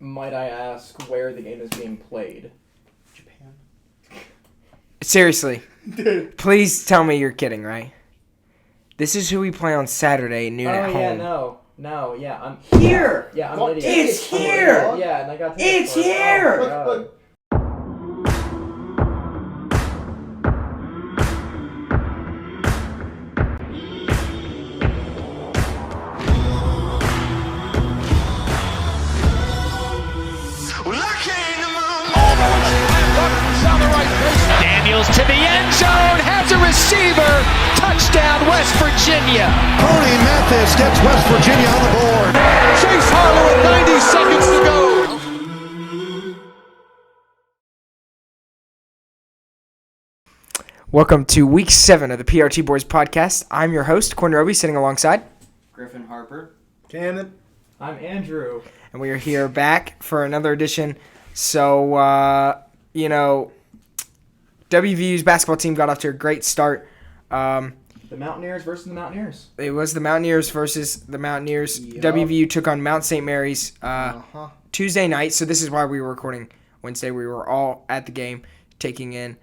might I ask where the game is being played? Japan. Seriously. Please tell me you're kidding, right? This is who we play on Saturday noon at home. Oh, yeah, no, yeah, I'm... Here! Yeah, I'm an idiot. It's here! Yeah, and I got It's here! Oh, God. Daniels to the end zone, has a receiver, touchdown West Virginia. Tony Mathis gets West Virginia on the board. Chase Harlow with 90 seconds to go. Welcome to week 7 of the PRT Boys podcast. I'm your host, Quinn Robie, sitting alongside Griffin Harper. Camden. I'm Andrew. and we are here back for another edition. So, WVU's basketball team got off to a great start. The Mountaineers versus the Mountaineers. It was the Mountaineers versus the Mountaineers. Yep. WVU took on Mount St. Mary's Tuesday night, so this is why we were recording Wednesday. We were all at the game, taking in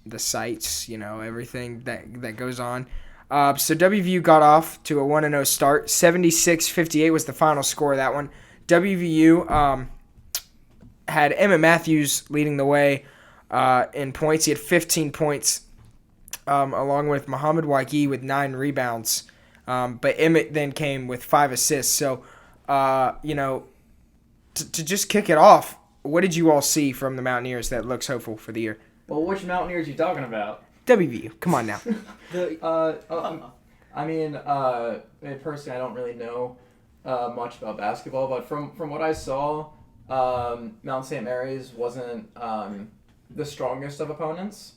the sights, everything that goes on. So WVU got off to a 1-0 start. 76-58 was the final score of that one. WVU had Emmett Matthews leading the way in points. He had 15 points, along with Muhammad Waikee with 9 rebounds. But Emmett then came with 5 assists. So, to just kick it off, what did you all see from the Mountaineers that looks hopeful for the year? Well, which Mountaineers are you talking about? WVU, come on now. Personally, I don't really know much about basketball, but from what I saw, Mount St. Mary's wasn't the strongest of opponents.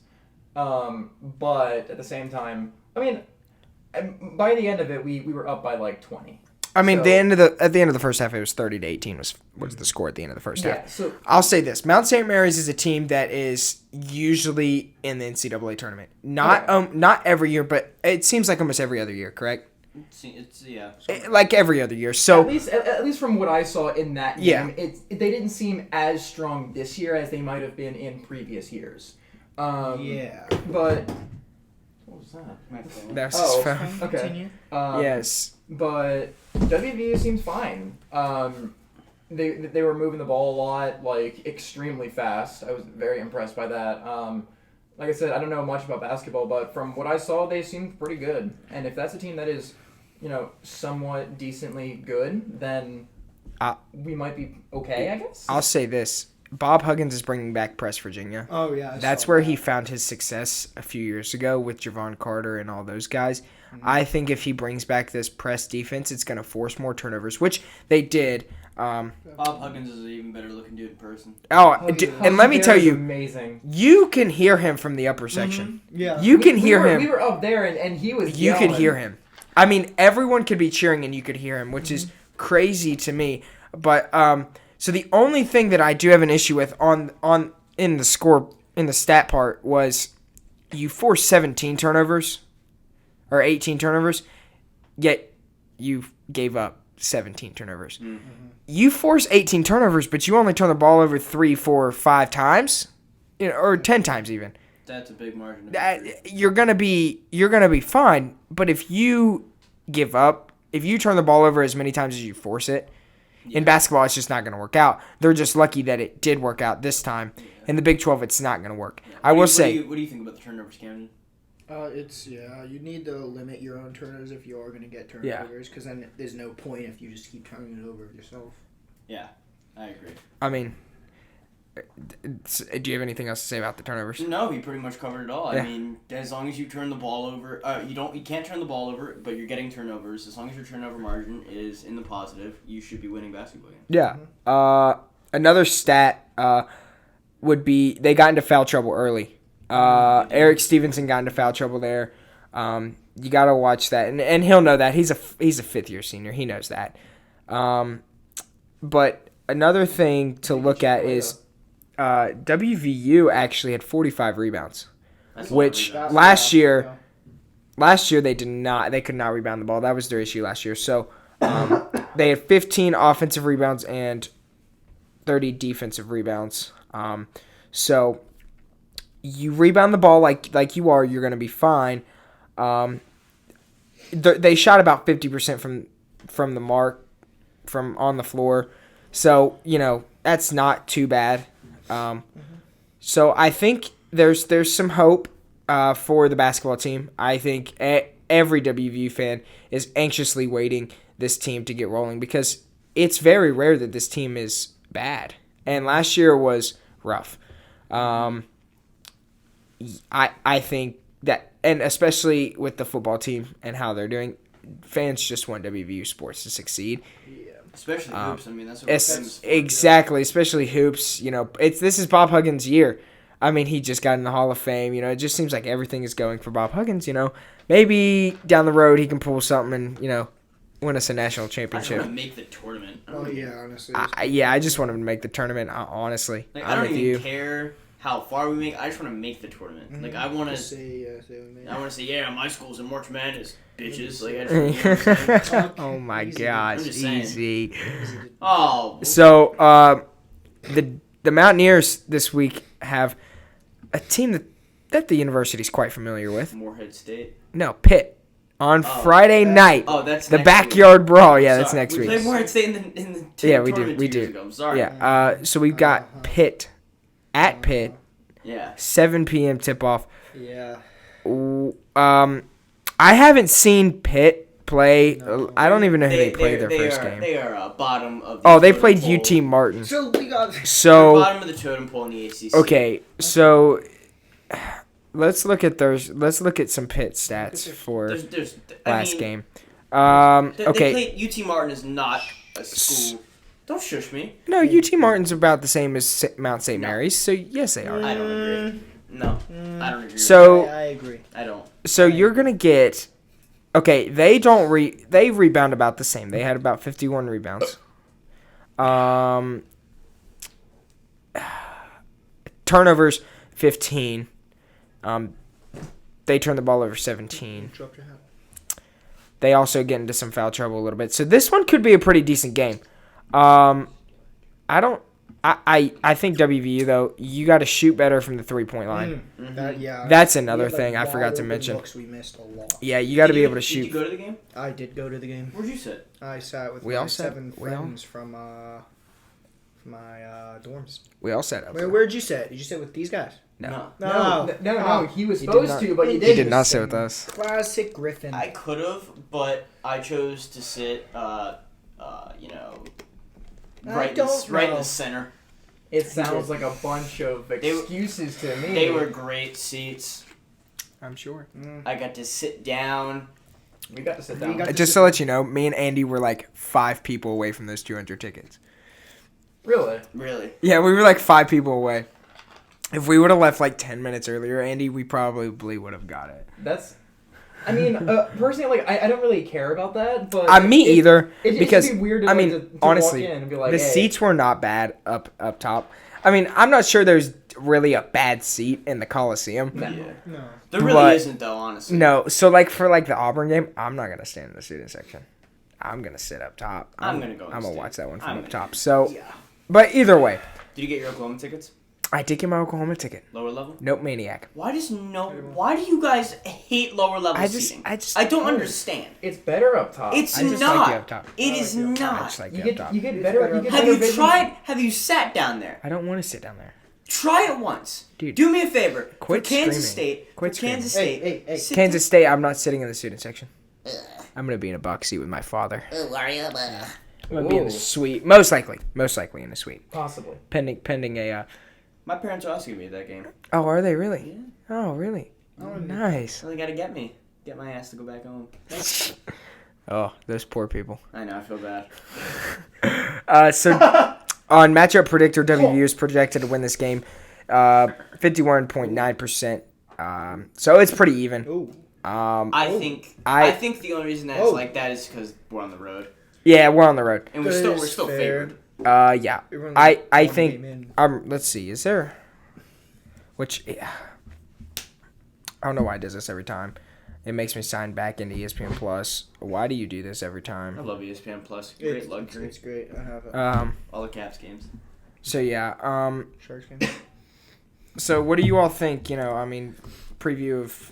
But at the same time, by the end of it, we were up by like 20. At the end of the first half, it was 30-18 was the score at the end of the first half. So I'll say this: Mount St. Mary's is a team that is usually in the NCAA tournament. Not every year, but it seems like almost every other year. Correct? It's Like every other year. So at least from what I saw in that game, Yeah. they didn't seem as strong this year as they might have been in previous years. Yeah. But what was that? that's his phone. Okay. Continue. Yes. But WVU seems fine. They were moving the ball a lot, like extremely fast. I was very impressed by that. Like I said, I don't know much about basketball, but from what I saw, they seemed pretty good. And if that's a team that is, somewhat decently good, then we might be okay, I guess. I'll say this: Bob Huggins is bringing back Press Virginia. Oh, yeah. That's where he found his success a few years ago with Javon Carter and all those guys. Mm-hmm. I think if he brings back this press defense, it's going to force more turnovers, which they did. Bob Huggins is an even better looking dude in person. And let me tell you, amazing. You can hear him from the upper section. Mm-hmm. Yeah. You can hear him. We were up there, and he was You yelling. could hear him. Everyone could be cheering, and you could hear him, which is crazy to me. But so the only thing that I do have an issue with in the stat part was you forced 17 turnovers or 18 turnovers, yet you gave up 17 turnovers. Mm-hmm. You force 18 turnovers, but you only turn the ball over 3, 4, 5 times, or 10 times even. That's a big margin. You're gonna be fine. But if you give up, if you turn the ball over as many times as you force it, in basketball, it's just not gonna work out. They're just lucky that it did work out this time. Yeah. In the Big 12, it's not gonna work. Yeah. What do you think about the turnovers, Camden? You need to limit your own turnovers if you are going to get turnovers, because then there's no point if you just keep turning it over yourself. Yeah, I agree. Do you have anything else to say about the turnovers? No, he pretty much covered it all. Yeah. As long as you turn the ball over, you can't turn the ball over, but you're getting turnovers. As long as your turnover margin is in the positive, you should be winning basketball games. Yeah. Another stat would be they got into foul trouble early. Eric Stevenson got into foul trouble there. You got to watch that, and he'll know that. He's a 5th-year senior. He knows that. But another thing to look at is WVU actually had 45 rebounds, which last year they did not. They could not rebound the ball. That was their issue last year. So they had 15 offensive rebounds and 30 defensive rebounds. So you rebound the ball like you are, you're going to be fine. They shot about 50% from the mark, from on the floor. So, that's not too bad. So I think there's some hope for the basketball team. I think every WVU fan is anxiously waiting this team to get rolling because it's very rare that this team is bad. And last year was rough. I think that, and especially with the football team and how they're doing, fans just want WVU sports to succeed. Especially hoops. I mean, that's what we're famous for. Exactly, especially hoops. This is Bob Huggins' year. I mean, he just got in the Hall of Fame. It just seems like everything is going for Bob Huggins. Maybe down the road he can pull something and win us a national I just championship. want to make the tournament. Honestly. I just want him to make the tournament. Honestly, I don't even care how far we make. I just want to make the tournament. Mm-hmm. I want to say I want to say, yeah, my school's in March Madness, bitches. I just oh my Easy. gosh, I'm just saying. easy. Oh. So the Mountaineers this week have a team that the university's quite familiar with. Morehead State. No, Pitt. On Friday night. Oh, that's the next backyard week. brawl. Yeah, that's Sorry. next we week. played Morehead State in the Yeah, we do. tournament We 2 years do. ago. I'm sorry. Yeah. So we've got Pitt at Pitt. Yeah. 7 p.m. tip off. Yeah. I haven't seen Pitt play. I don't even know who they played their first are, game. They are bottom of the Oh, they totem played pole. UT Martin. So we got. They're So bottom of the totem pole in the ACC. okay, so let's look at some Pitt stats for There's last game. They Okay. played UT Martin is not a school. Don't shush me. No, UT Martin's about the same as Mount St. No. Mary's, so yes, they are. I don't agree. No, I don't agree. So I agree. I don't. So you're gonna get. Okay, they rebound about the same. They had about 51 rebounds. Turnovers 15. They turned the ball over 17. They also get into some foul trouble a little bit. So this one could be a pretty decent game. I think WVU though, you got to shoot better from the 3-point line. That's another thing I forgot to mention. We missed a lot. Yeah, you got to be able to shoot. Did you go to the game? I did go to the game. Where'd you sit? I sat with We my all sat- 7 we all- friends from my dorms. We all set up. Where'd you sit? Did you sit with these guys? No. No. He was He did supposed not- to, but he He didn't. did not sit with us. Classic Griffin. I could have, but I chose to sit, right in the center. It sounds like a bunch of excuses to me. They were great seats. I'm sure. I got to sit down. We got to sit down. Just to let you know, me and Andy were like 5 people away from those 200 tickets. Really? Really? Yeah, we were like 5 people away. If we would have left like 10 minutes earlier, Andy, we probably would have got it. Personally, I don't really care about that, but Me either, It'd because be weird to, to honestly, walk in and be like, the hey. seats were not bad up top. I mean, I'm not sure there's really a bad seat in the Coliseum. No. No. There really But- isn't, though, honestly. No, so for the Auburn game, I'm not gonna stand in the student section. I'm gonna sit up top. I'm gonna go I'm gonna instead. watch that one I'm from up gonna top. go So, but either way, Did you get your Oklahoma tickets? I did get my Oklahoma ticket. Lower level? Nope, maniac. Why do you guys hate lower level seating? I don't understand. It's better up top. It's I just not. like you up top. It is I not. just like you you up get top. you get better. You get Have better you vision. tried? Have you sat down there? I don't want to sit down there. Try it once. Dude. Do me a favor. Quit for Kansas screaming. State. Quit for Kansas screaming. State. Hey. sit Kansas State, I'm not sitting in the student section. I'm gonna be in a box seat with my father. I'm gonna be in the suite, most likely in the suite, Possibly. pending a. My parents are also gonna be at that game. Oh, are they really? Yeah. Oh, really? Oh, nice. So they gotta get my ass to go back home. Oh, those poor people. I know. I feel bad. So on matchup predictor, WVU is projected to win this game, 51.9%. So it's pretty even. I think the only reason that it's like that is because we're on the road Yeah, we're on the road. and we're still favored. Yeah. Everyone's I one think game in. let's see, is there which I don't know why it does this every time. It makes me sign back into ESPN Plus. Why do you do this every I time? love ESPN Plus. Great luxury. It's great. I have it. All the Caps games. So yeah. Sharks game. So what do you all think? You know, I mean, preview of.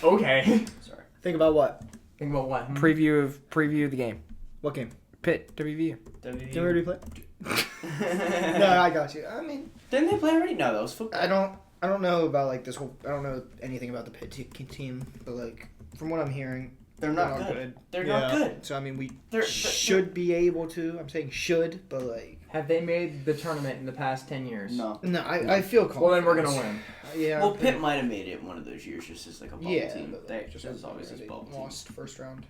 Okay. Sorry. Think about what? Think about what? Preview of the game. What game? Pitt WVU. Did we already play? No, I got you. I mean, Didn't they play already? No, that was football. I don't know about like this whole. I don't know anything about the Pitt team, but like from what I'm hearing, They're not good. They're not good. So I mean, we They're- should be able to. I'm saying should, but like. Have they made the tournament in the past 10 years? No. No, I feel confident. Well, then we're gonna win. Yeah. Well, Pitt might have made it one of those years just as like a bubble Yeah, team. but They just just always this bubble team. lost first round.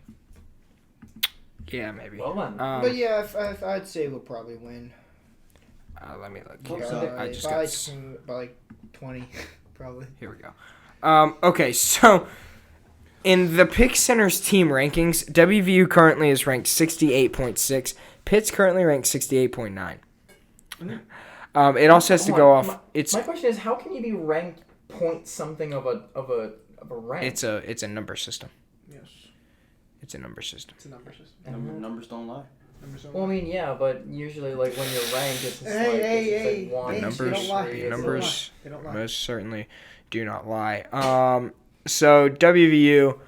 Yeah, maybe. Well then. But yeah, I'd say we'll probably win. Let me look. Hope Here. so. I just by, got. like, by like 20, probably. Here we go. Okay, so in the Pick Center's team rankings, WVU currently is ranked 68.6. Pitt's currently ranked 68.9. It also has to go off. My question is, how can you be ranked point something of a rank? It's a number system. Yes. It's a number system. It's a number system. Numbers don't lie. Well, I mean, yeah, but usually, like, when you're ranked, it's just Hey, like one, hey, Numbers, they don't lie. three, They don't numbers They don't lie. most certainly do not lie. So WVU,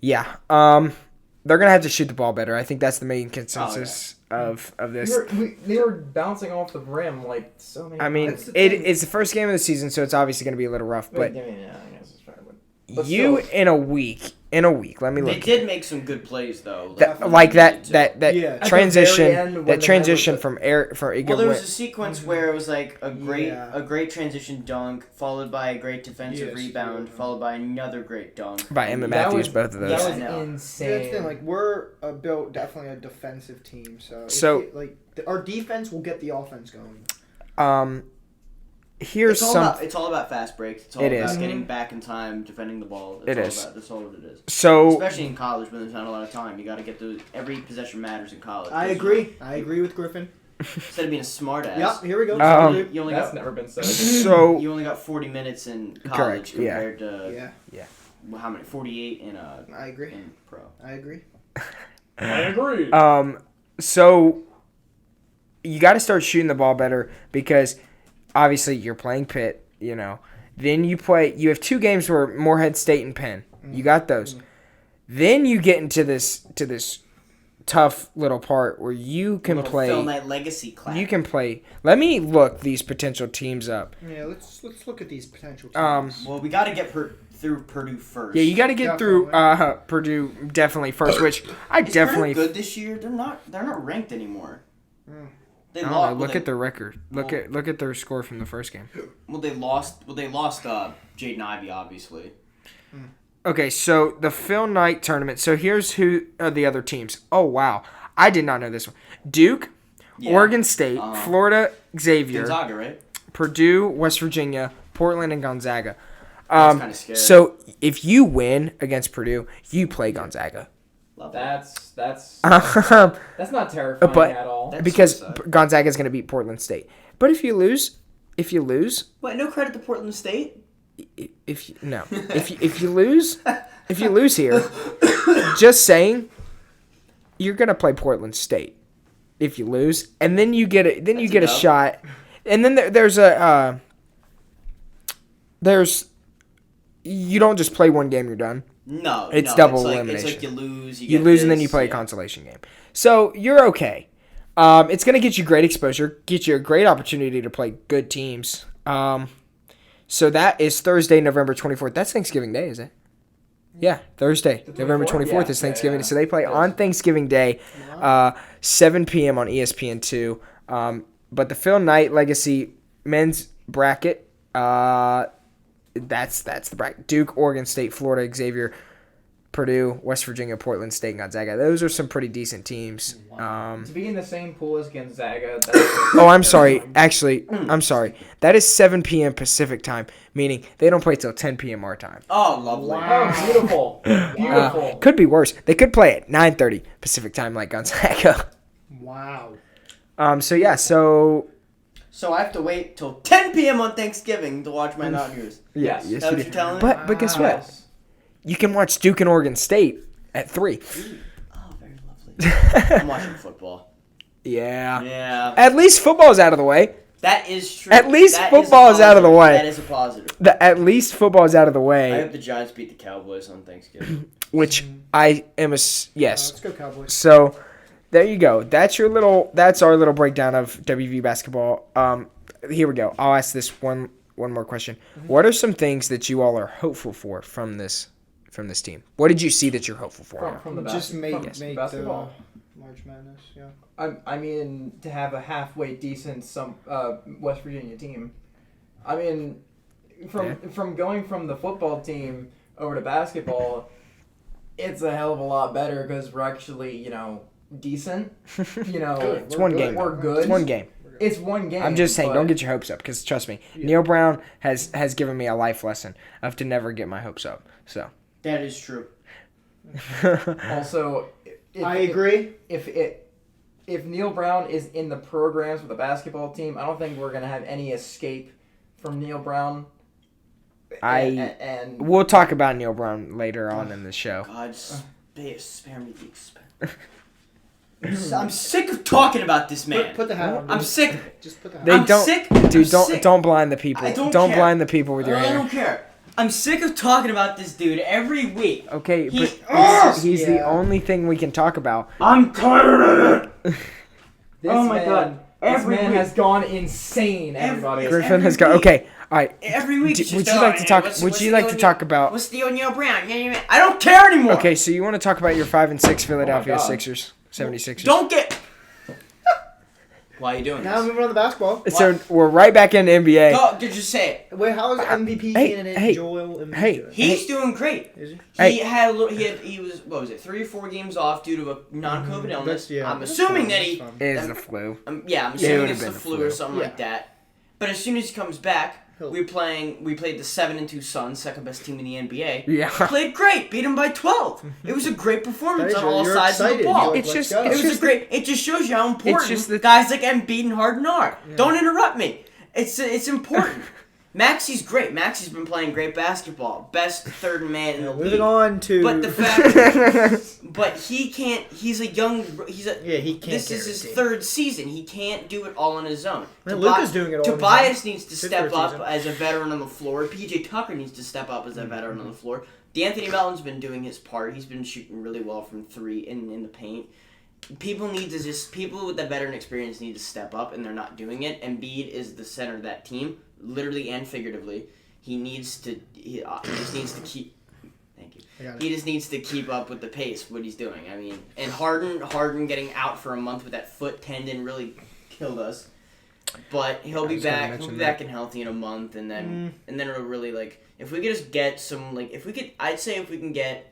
yeah, they're gonna have to shoot the ball better. I think that's the main consensus of this. They were bouncing off the rim like so many. I mean, times. it's the first game of the season, so it's obviously gonna be a little rough. But I mean, yeah, I guess it's fair. But you still. in a week, let me They look. did make some good plays though. Like that Yeah. At the very transition, end, when that they transition had, like, from air for Well, there was a sequence where it was like a great transition dunk, followed by a great defensive rebound, followed by another great dunk. by Emma That Matthews, was- both of those. That was I know. insane. That's the thing, like we're built definitely a defensive team, so our defense will get the offense going. Here's It's all about fast breaks. It's all It about is. getting back in time, defending the ball. That's all what it is. So Especially in college when there's not a lot of time, you got to get every possession matters in college. I agree. I agree with Griffin. Instead of being a smart ass. Yep, here we go. You only That's got never been said. so you only got 40 minutes in college Correct, yeah. compared to Yeah, well, how many? 48 I agree. in pro. I agree. I agree. So you got to start shooting the ball better because obviously you're playing Pitt, you know. Then you have 2 games where Morehead State and Penn. You got those. Then you get into this tough little part where you can play. Film that legacy class. You can play. Let me look these potential teams up. Yeah, let's look at these potential teams. Well, we got to get through Purdue first. Yeah, you got to get through Purdue definitely first, which I Is definitely. Purdue good this year? They're not ranked anymore. They I don't lost. know, look at their record. Look at their score from the first game. They lost Jaden Ivey, obviously. Okay, so the Phil Knight tournament. So here's who are the other teams. Oh wow, I did not know this one. Duke, Oregon State, Florida Xavier, Gonzaga, right? Purdue, West Virginia, Portland, and Gonzaga. That's kind of scary. So if you win against Purdue, you play Gonzaga. That's Um, not terrifying but- at all. That's because suicide. Gonzaga is going to beat Portland State. But if you lose, What? No credit to Portland State. if you lose here, just saying, you're gonna play Portland State. If you lose, and then you get a shot, and then there's you don't just play one game, you're done. No, It's double It's elimination. like you lose. You lose, and then you play a consolation game. So you're okay. It's gonna get you great exposure, get you a great opportunity to play good teams. So that is Thursday, November 24th. That's Thanksgiving Day, is it? Yeah, Thursday, November 24th is Thanksgiving. Yeah. So they play on Thanksgiving Day, 7 p.m. on ESPN2. But the Phil Knight Legacy men's bracket, that's the bracket. Duke, Oregon State, Florida, Xavier, Purdue, West Virginia, Portland State, and Gonzaga. Those are some pretty decent teams. To be in the same pool as Gonzaga. Oh, I'm sorry. Actually, I'm sorry. That is 7 p.m. Pacific time, meaning they don't play till 10 p.m. our time. Oh, lovely. Oh, beautiful. Beautiful. Could be worse. They could play at 9:30 Pacific time like Gonzaga. Wow. So yeah. So So I have to wait till 10 p.m. on Thanksgiving to watch my Mountaineers. Yes. yes, That's you what do. you're telling me? But guess what? You can watch Duke and Oregon State at 3. Oh, very lovely. I'm watching football. Yeah. Yeah. At least football's out of the way. That is true. At least That football is out of the positive. way. That is a positive. At least football is out of the I way, hope the Giants beat the Cowboys on Thanksgiving. which I am yes. Let's go Cowboys. So there you go. That's our little breakdown of WV basketball. Here we go. I'll ask this one more question. What are some things that you all are hopeful for from this team? What did you see that you're hopeful for? From the Just make basketball. the March Madness. Yeah. I mean, to have a halfway decent West Virginia team. I mean, from going from the football team over to basketball, it's a hell of a lot better because we're actually, decent. It's one game. We're good. It's one game. It's one game. I'm just saying, but don't get your hopes up because trust me, Neil Brown has given me a life lesson of to never get my hopes up. So That is true. Also, I agree. If Neil Brown is in the programs with the basketball team, I don't think we're gonna have any escape from Neil Brown. And we'll talk about Neil Brown later on in the show. God, spare me the expense. I'm sick of talking about this man. Put the hat on. I'm sick of it. Just put the hat on. sick. Dude, I'm sick. don't blind the people. I don't care. blind the people with your I hair. don't care. I'm sick of talking about this dude every week. Okay, He- but he's the Yeah. only thing we can talk about. I'm tired of it. this Oh my man, God. this Every man week. has gone insane. Everybody. Griffin every has got week. okay. All right. Every week. it's Would just, you like to talk? what's Would you the like to Neil- talk about? What's the Neil Brown? I don't care anymore. Okay, so you want to talk about your 5-6 Philadelphia God. Sixers, 76ers? Don't get. Why are you doing Now this? moving on to basketball. So we're right back in the NBA. Go, just say it. Wait, how is MVP Hey, candidate hey, Joel Embiid hey. doing? He's doing great. Is he? Hey. He was what was it 3 or 4 games off due to a non-COVID illness. Yeah, I'm that's assuming fine, that he. that's fine. It is the flu. I'm it assuming would've it's the been the flu flu. or something like that. But as soon as he comes back, we played the 7-2 Suns, second best team in the NBA. Yeah. Played great, beat him by 12. It was a great performance on all You're sides of the excited. ball. You're like, It's just- let's go. It was just a great. It just shows you how important just the- guys like Embiid and Harden are. Don't interrupt me. It's important. Maxi's great. Maxi's been playing great basketball. Best third man in the league. Moving on to. But the fact, but he can't. He's a young. He can't. This is his guarantee. third season. He can't do it all on his own. Man, Luka's doing it all on his Tobias own. needs to His step third up season. as a veteran on the floor. PJ Tucker needs to step up as a veteran on the floor. D'Anthony Melton's been doing his part. He's been shooting really well from 3 in the paint. People with the veteran experience need to step up, and they're not doing it. Embiid is the center of that team, literally and figuratively. He just needs to keep. Thank you. He just needs to keep up with the pace. What he's doing. I mean, and Harden getting out for a month with that foot tendon really killed us. But he'll be back. He'll be back and healthy in a month, and then it'll really if we could just get some I'd say if we can get.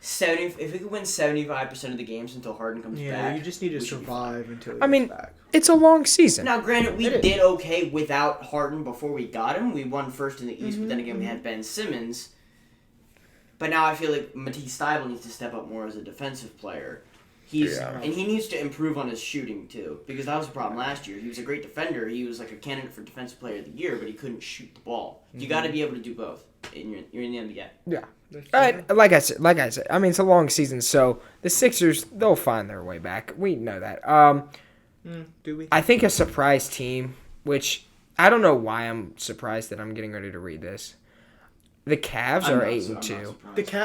If we could win 75% of the games until Harden comes back. You just need to we should be survive until he I mean, gets back. it's a long season. Now, granted, we It is. did okay without Harden before we got him. We won first in the East, but then again, we had Ben Simmons. But now I feel like Matisse Thybulle needs to step up more as a defensive player. And he needs to improve on his shooting too, because that was a problem last year. He was a great defender. He was like a candidate for Defensive Player of the Year, but he couldn't shoot the ball. You got to be able to do both. And you're in the NBA. Yeah. Like I said, I mean, it's a long season, so the Sixers, they'll find their way back. We know that. Do we? I think a surprise team, which I don't know why I'm surprised that I'm getting ready to read this. The Cavs are 8-2.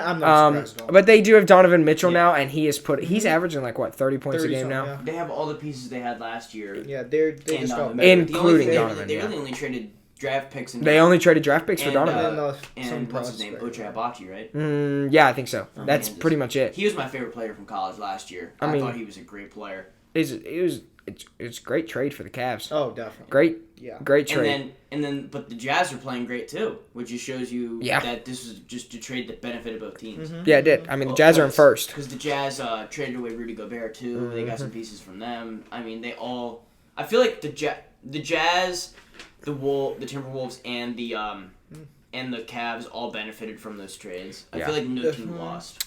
I'm not surprised at all. But they do have Donovan Mitchell now, and he's averaging 30 points a game now, They have all the pieces they had last year. Yeah, they just Donovan. don't. including The only thing Donovan. They really only traded draft picks. They only traded draft picks for and, Donovan. And what's his name? Ochai Abachi, right? Yeah, I think so. That's pretty much it. He was my favorite player from college last year. I thought he was a great player. It's a great trade for the Cavs. Oh, definitely. Great trade. But the Jazz are playing great too, which just shows you that this was just a trade that benefited both teams. Yeah, it did. I mean, the Jazz are in first. Because the Jazz traded away Rudy Gobert too. They got some pieces from them. I mean, I feel like the Jazz, the Timberwolves, and the Cavs all benefited from those trades. I feel like no team lost.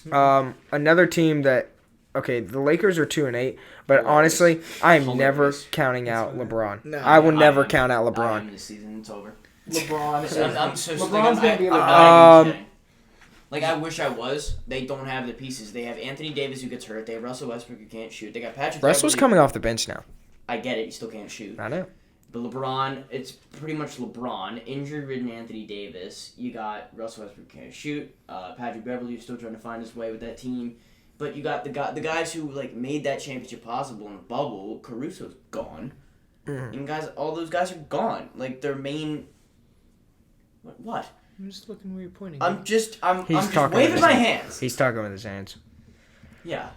Another team that. Okay, the Lakers are 2-8, but honestly, I am never counting out LeBron. No, I will never count out LeBron. This season, it's over. LeBron's I'm so LeBron's gonna be I'm not even kidding. Like, I wish I was. They don't have the pieces. They have Anthony Davis who gets hurt. They have Russell Westbrook who can't shoot. They got Patrick Russell's Beverley. coming off the bench now. I get it. He still can't shoot. I know. But LeBron, it's pretty much LeBron. Injured-ridden Anthony Davis. You got Russell Westbrook who can't shoot. Patrick Beverley who's still trying to find his way with that team. But you got the guys who like made that championship possible in the bubble. Caruso's gone. And all those guys are gone. Like their main. What? I'm just looking where you're pointing. I'm just talking waving with my his hands. He's talking with his hands. Yeah.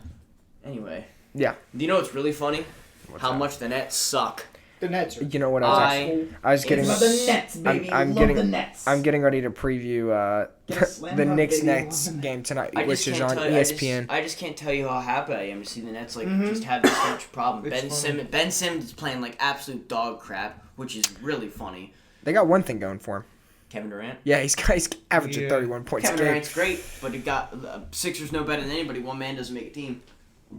Anyway. Yeah. Do you know what's really funny? How that? much the Nets suck. The Nets are. You know what I was getting. Love the Nets, baby. I'm Love getting. the Nets. I'm getting ready to preview the Knicks Nets game tonight, which is on ESPN. I just can't tell you how happy I am to see the Nets just have this huge problem. Ben Simmons is playing like absolute dog crap, which is really funny. They got one thing going for him. Kevin Durant. Yeah, he's averaging 31 points Kevin a game. Durant's great, but he got Sixers no better than anybody. One man doesn't make a team.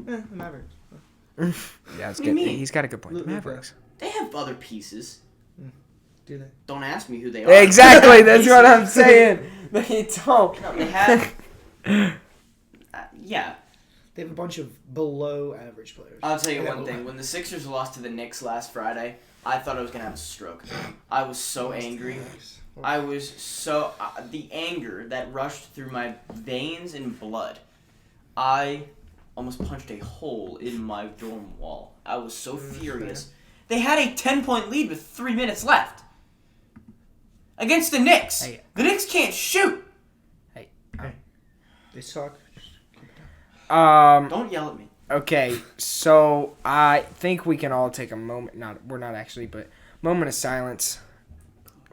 The Mavericks. Yeah, it's What do you good. mean? He's got a good point. The Mavericks. They have other pieces. Do they? Don't ask me who they are. Exactly. That's what I'm saying. They don't. No, they have. Yeah. They have a bunch of below average players. I'll tell you Yeah. one thing. When the Sixers lost to the Knicks last Friday, I thought I was gonna have a stroke. I was so angry. I was so the anger that rushed through my veins and blood. I almost punched a hole in my dorm wall. I was so furious. They had a 10-point lead with 3 minutes left against the Knicks. Hey. The Knicks can't shoot. They suck. Don't yell at me. Okay, so I think we can all take a moment. We're not actually, but moment of silence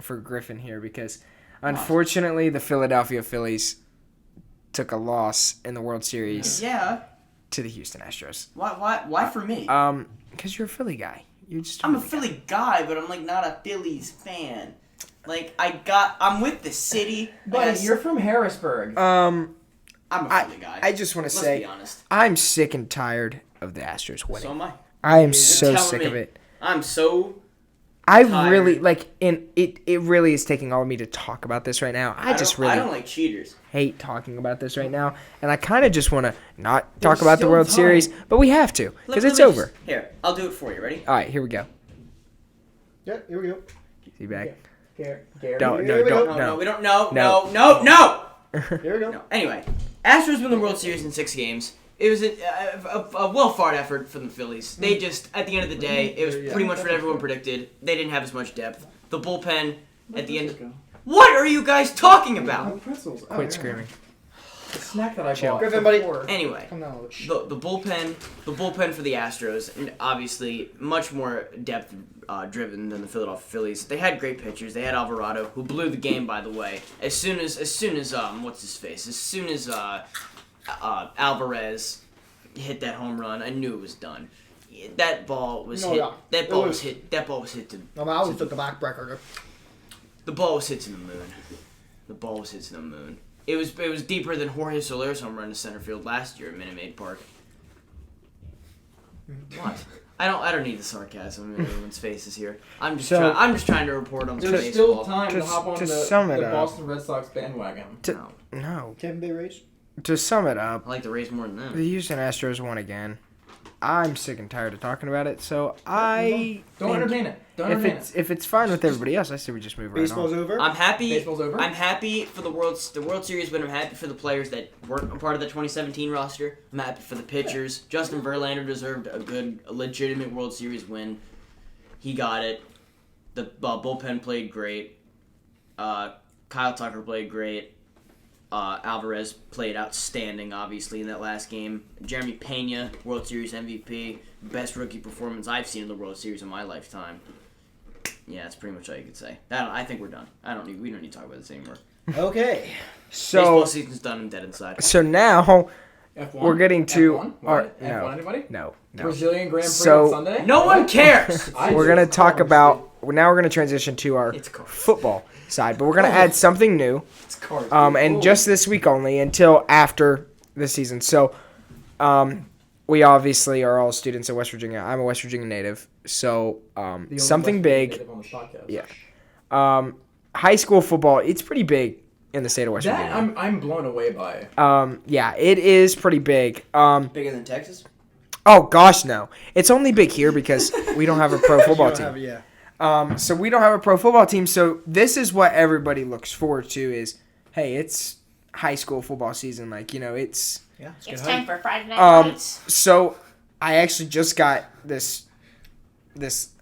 for Griffin here because, unfortunately, the Philadelphia Phillies took a loss in the World Series Yeah. to the Houston Astros. Why for me? Because you're a Philly guy. You're just. I'm a Philly guy, but I'm like not a Phillies fan. Like I'm with the city. But you're from Harrisburg. I'm a Philly guy. I just want to Let's say, be honest. I'm sick and tired of the Astros winning. So am I. I am so Tell sick me. of it. I'm so. I tired. really it really is taking all of me to talk about this right now. I don't like cheaters. hate talking about this right now, and I kind of just want to not talk There's about the still World time. Series, but we have to because Let it's me over. just- here, I'll do it for you. Ready? All right, here we go. Yeah, here we go. See back? Gary. Don't Here we go. No, we don't. No. No. Here we go. No. Anyway, Astros win the World Series in 6 games. It was a well-fought effort from the Phillies. They just, at the end of the day, it was pretty much what everyone predicted. They didn't have as much depth. The bullpen at the end. What are you guys talking about? Pretzels. Quit screaming. The snack that I Chill. bought. Griffin, buddy. before. Anyway, Come now. the bullpen for the Astros, and obviously much more depth driven than the Philadelphia Phillies. They had great pitchers. They had Alvarado, who blew the game, by the way. As soon as what's his face? As soon as Alvarez hit that home run, I knew it was done. That ball was hit. Yeah. That ball It was was- hit. That ball was hit to. No, I always took the backbreaker. The ball was hit to the moon. The ball was hit to the moon. It was deeper than Jorge Soler's home run to center field last year at Minute Maid Park. What? I don't need the sarcasm in everyone's faces here. I'm just trying to report on There's baseball. still time to hop on to the sum it up. Boston Red Sox bandwagon. No. Tampa Bay Rays. To sum it up, I like the Rays more than the them. Houston Astros won again. I'm sick and tired of talking about it, so I Don't think entertain it. Don't if entertain it's if it's fine with everybody else, I say we just move right Baseball's on. over. I'm happy. Baseball's over? I'm happy for the World Series, but I'm happy for the players that weren't a part of the 2017 roster. I'm happy for the pitchers. Justin Verlander deserved a legitimate World Series win. He got it. The bullpen played great. Kyle Tucker played great. Alvarez played outstanding, obviously, in that last game. Jeremy Pena, World Series MVP, best rookie performance I've seen in the World Series in my lifetime. Yeah, that's pretty much all you could say. I think we're done. We don't need to talk about this anymore. Okay. Baseball So season's done. I'm dead inside. so now F1? we're getting to F1? our What? no F1 anybody? no. Brazilian Grand Prix So- on Sunday? No one cares. We're gonna talk about now. We're gonna transition to our It's cars. football side, but we're gonna add something new. It's cars. And just this week only until after the season. So, we obviously are all students at West Virginia. I'm a West Virginia native. So, The only something West big. Virginia native on this podcast. Yeah. High school football, it's pretty big in the state of West That Virginia. I'm blown away by. Yeah, it is pretty big. Bigger than Texas? Oh gosh, no. It's only big here because we don't have a pro football team. So we don't have a pro football team. So this is what everybody looks forward to is, hey, it's high school football season. Like, it's It's time for Friday Night Lights. So I actually just got this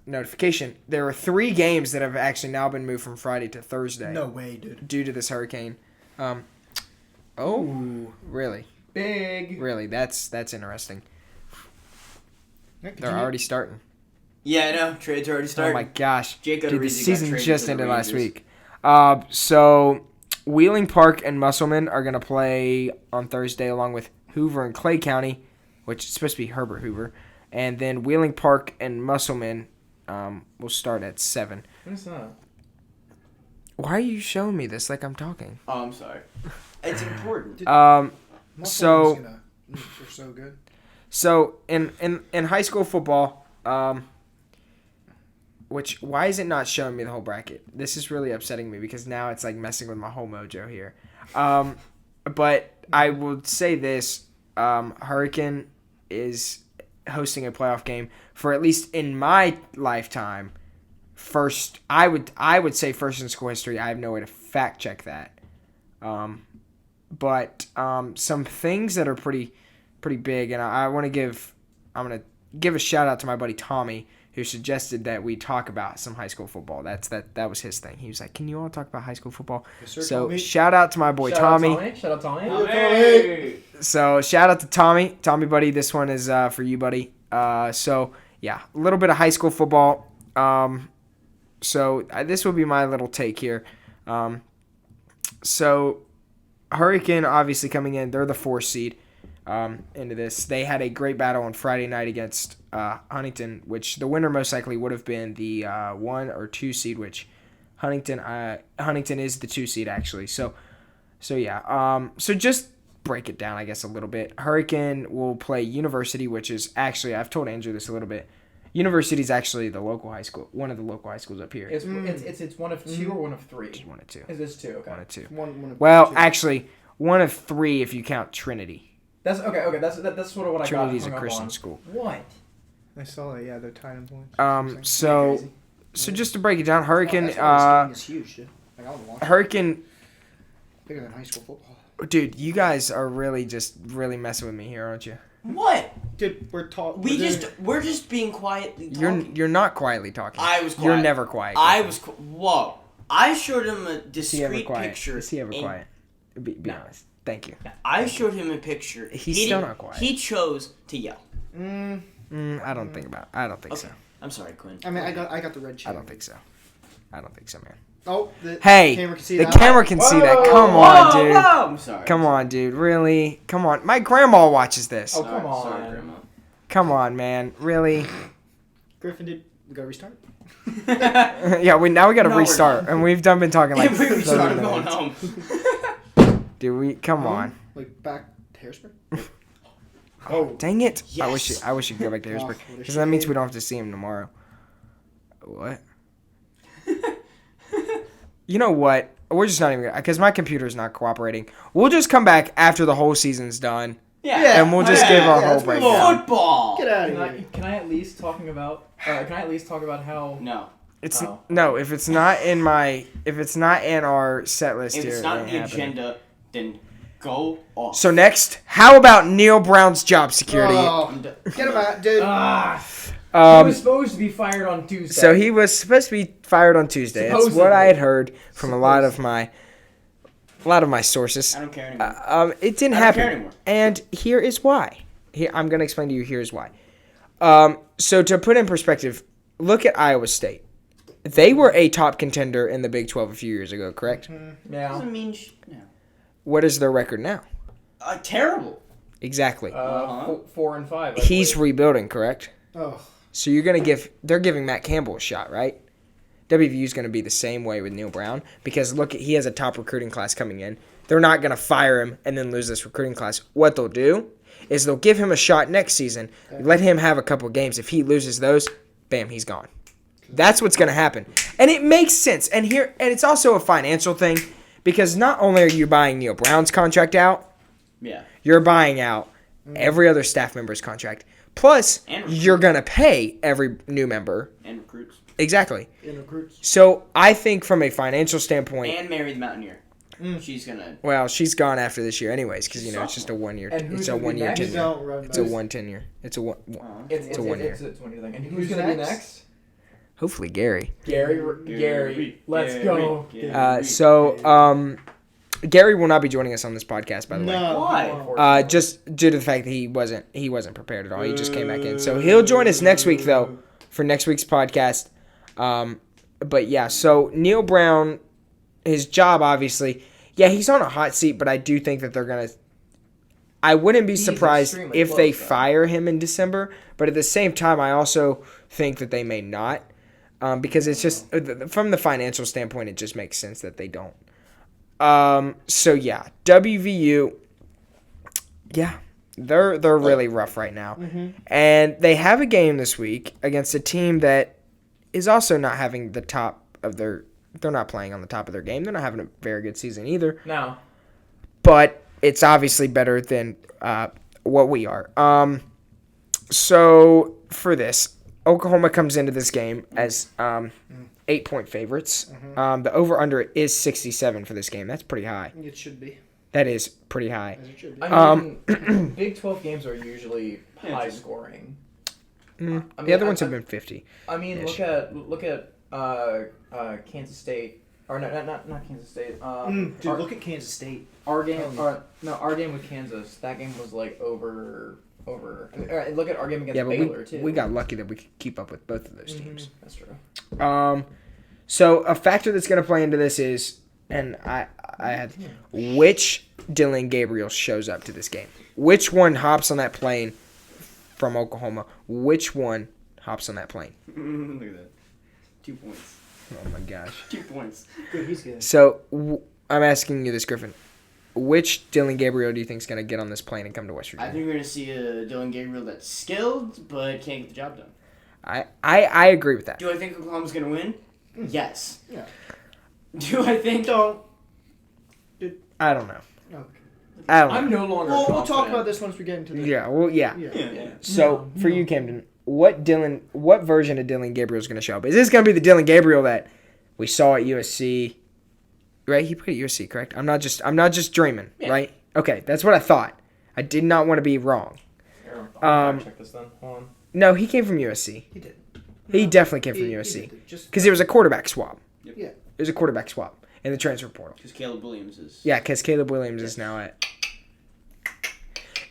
notification. There are 3 games that have actually now been moved from Friday to Thursday. No way, dude. Due to this hurricane. Really? Big. Really? That's interesting. Nick, They're already starting. Yeah, I know. Trades already started. Oh my gosh. Jake Dude, the Odorizzi got season traded just to the ended last Rangers. week. So Wheeling Park and Musselman are going to play on Thursday along with Hoover and Clay County, which is supposed to be Herbert Hoover. And then Wheeling Park and Musselman will start at 7. What is that? Why are you showing me this like I'm talking? Oh, I'm sorry. It's important. So They're so good. So in high school football, why is it not showing me the whole bracket? This is really upsetting me because now it's like messing with my whole mojo here. But I will say this: Hurricane is hosting a playoff game for at least in my lifetime. First, I would say first in school history. I have no way to fact check that. But some things that are pretty big, and I'm gonna give a shout out to my buddy Tommy, who suggested that we talk about some high school football. That was his thing. He was like, "Can you all talk about high school football?" Yes, sir, So Tommy. shout out to my boy Tommy. Shout out Tommy. Hey! So shout out to Tommy, buddy. This one is for you, buddy. So yeah, a little bit of high school football. This will be my little take here. So Hurricane obviously coming in, they're the 4th seed into this. They had a great battle on Friday night against Huntington, which the winner most likely would have been the 1 or 2 seed, which Huntington is the 2 seed actually. So yeah. So just break it down, I guess, a little bit. Hurricane will play University, which is actually, I've told Andrew this a little bit. University is actually the local high school, one of the local high schools up here. It's one of 2 or one of 3. Just 1 of 2. Is this 2? Okay. 1 of 2. One of Well, two. actually, 1 of 3 if you count Trinity. That's okay. That's sort of what I got. Trinity's a hung up Christian on. school. What? I saw that. Yeah, they're tied in points. So just to break it down, Hurricane, This game is huge, dude. Like, I want to watch it. Hurricane, Bigger than high school football. dude, you guys are really messing with me here, aren't you? What? Dude, we're talking. We're just being quietly talking. You're not quietly talking. I was quiet. You're never quiet. Whoa. I showed him a Is he ever discrete quiet? picture. Is he ever and quiet? Be honest. Thank you. I showed him a picture. He's He still didn't- not quiet. He chose to yell. I don't think Okay. so. I'm sorry, Quinn. I mean, I got the red I chair. don't think so, man. Oh, the Hey, camera can see the that. camera can see that. Come Whoa, on, dude. whoa, I'm sorry. Come on, dude. Really? Come on. My grandma watches this. Oh, come on. Sorry, Grandma. Come on, man. Really? Griffin, we gotta restart? Yeah, now we got to No, we're restart, not. and we've been talking like If we 30 restart, I'm going minutes. home. Dude, come on. Like back to Harrisburg? Dang it! Yes. I wish you could go back to Harrisburg what a because that means shame. we don't have to see him tomorrow. What? You know what? We're just not even because my computer's not cooperating. We'll just come back after the whole season's done, Yeah. and we'll just give our whole let's move breakdown. on. Football. Get out of here. Can I at least talk about how? No. It's Oh. no, if it's not in our set list If here, it's it not ain't in the happening. agenda, then go off. So next, how about Neil Brown's job security? Oh, I'm done. get him out, dude. He was supposed to be fired on Tuesday. So he was supposed to be fired on Tuesday. That's what I had heard from a lot of my sources. I don't care anymore. It didn't I don't care happen, anymore. and here is why. Here, I'm going to explain to you. Here's why. So to put in perspective, look at Iowa State. They were a top contender in the Big 12 a few years ago, correct? yeah. Doesn't mean no. What is their record now? Terrible. Exactly. 4 and 5. I He's believe. rebuilding, correct? Oh, So they're giving Matt Campbell a shot, right? WVU is going to be the same way with Neil Brown because he has a top recruiting class coming in. They're not going to fire him and then lose this recruiting class. What they'll do is they'll give him a shot next season, let him have a couple games. If he loses those, bam, he's gone. That's what's going to happen. And it makes sense. And it's also a financial thing Because not only are you buying Neil Brown's contract out, you're buying out every other staff member's contract. Plus, you're going to pay every new member. And recruits. Exactly. And recruits. So, I think from a financial standpoint... And Mary the Mountaineer. She's going to... Well, she's gone after this year anyways, because, it's just a 1 year. It's a 1 year tenure. It's a 1 tenure. It's a 1 year. It's a 1 year thing. And who's going to be next? Hopefully, Gary. Gary. Let's go. Gary will not be joining us on this podcast, by the way. Why? Just due to the fact that he wasn't prepared at all. He just came back in. So he'll join us next week, though, for next week's podcast. But yeah, so Neil Brown, his job, obviously, he's on a hot seat, but I do think that they're going to... I wouldn't be surprised if they fire him in December, but at the same time, I also think that they may not. Because it's just, from the financial standpoint, it just makes sense that they don't. So yeah, WVU, they're really rough right now. And they have a game this week against a team that is also not having the top of their, they're not playing on the top of their game. They're not having a very good season either. No. But it's obviously better than what we are. So for this, Oklahoma comes into this game as 8-point favorites. The over-under is 67 for this game. That's pretty high. It should be. That is pretty high. As it should be. I mean, Big 12 games are usually high scoring. The other ones have been 50. I mean, look at Kansas State. Or no, not Kansas State. Look at Kansas State. Our game with Kansas. That game was like over. I mean, look at our game against Baylor too. We got lucky that we could keep up with both of those teams. That's true. So a factor that's going to play into this is, and I had, which Dylan Gabriel shows up to this game. Which one hops on that plane from Oklahoma? Which one hops on that plane? Look at that. 2 points. Oh my gosh. 2 points. Good, he's good. So I'm asking you this, Griffin. Which Dylan Gabriel do you think is going to get on this plane and come to West Virginia? I think we're going to see a Dylan Gabriel that's skilled but can't get the job done. I agree with that. Do I think Oklahoma's going to win? Yes. Yeah. Do I think... I don't know. Okay. I don't know. I'm no longer We'll confident. talk about this once we get into the... Yeah. So, for you, Camden, what version of Dylan Gabriel is going to show up? Is this going to be the Dylan Gabriel that we saw at USC? Right? He played at USC, correct? I'm not just dreaming, right? Okay, that's what I thought. I did not want to be wrong. I'll check this then. Hold on. No, he came from USC. He did. He definitely came from USC. Because it was a quarterback swap. Yeah. It was a quarterback swap in the transfer portal. Because Caleb Williams is... Yeah, because Caleb Williams is now at...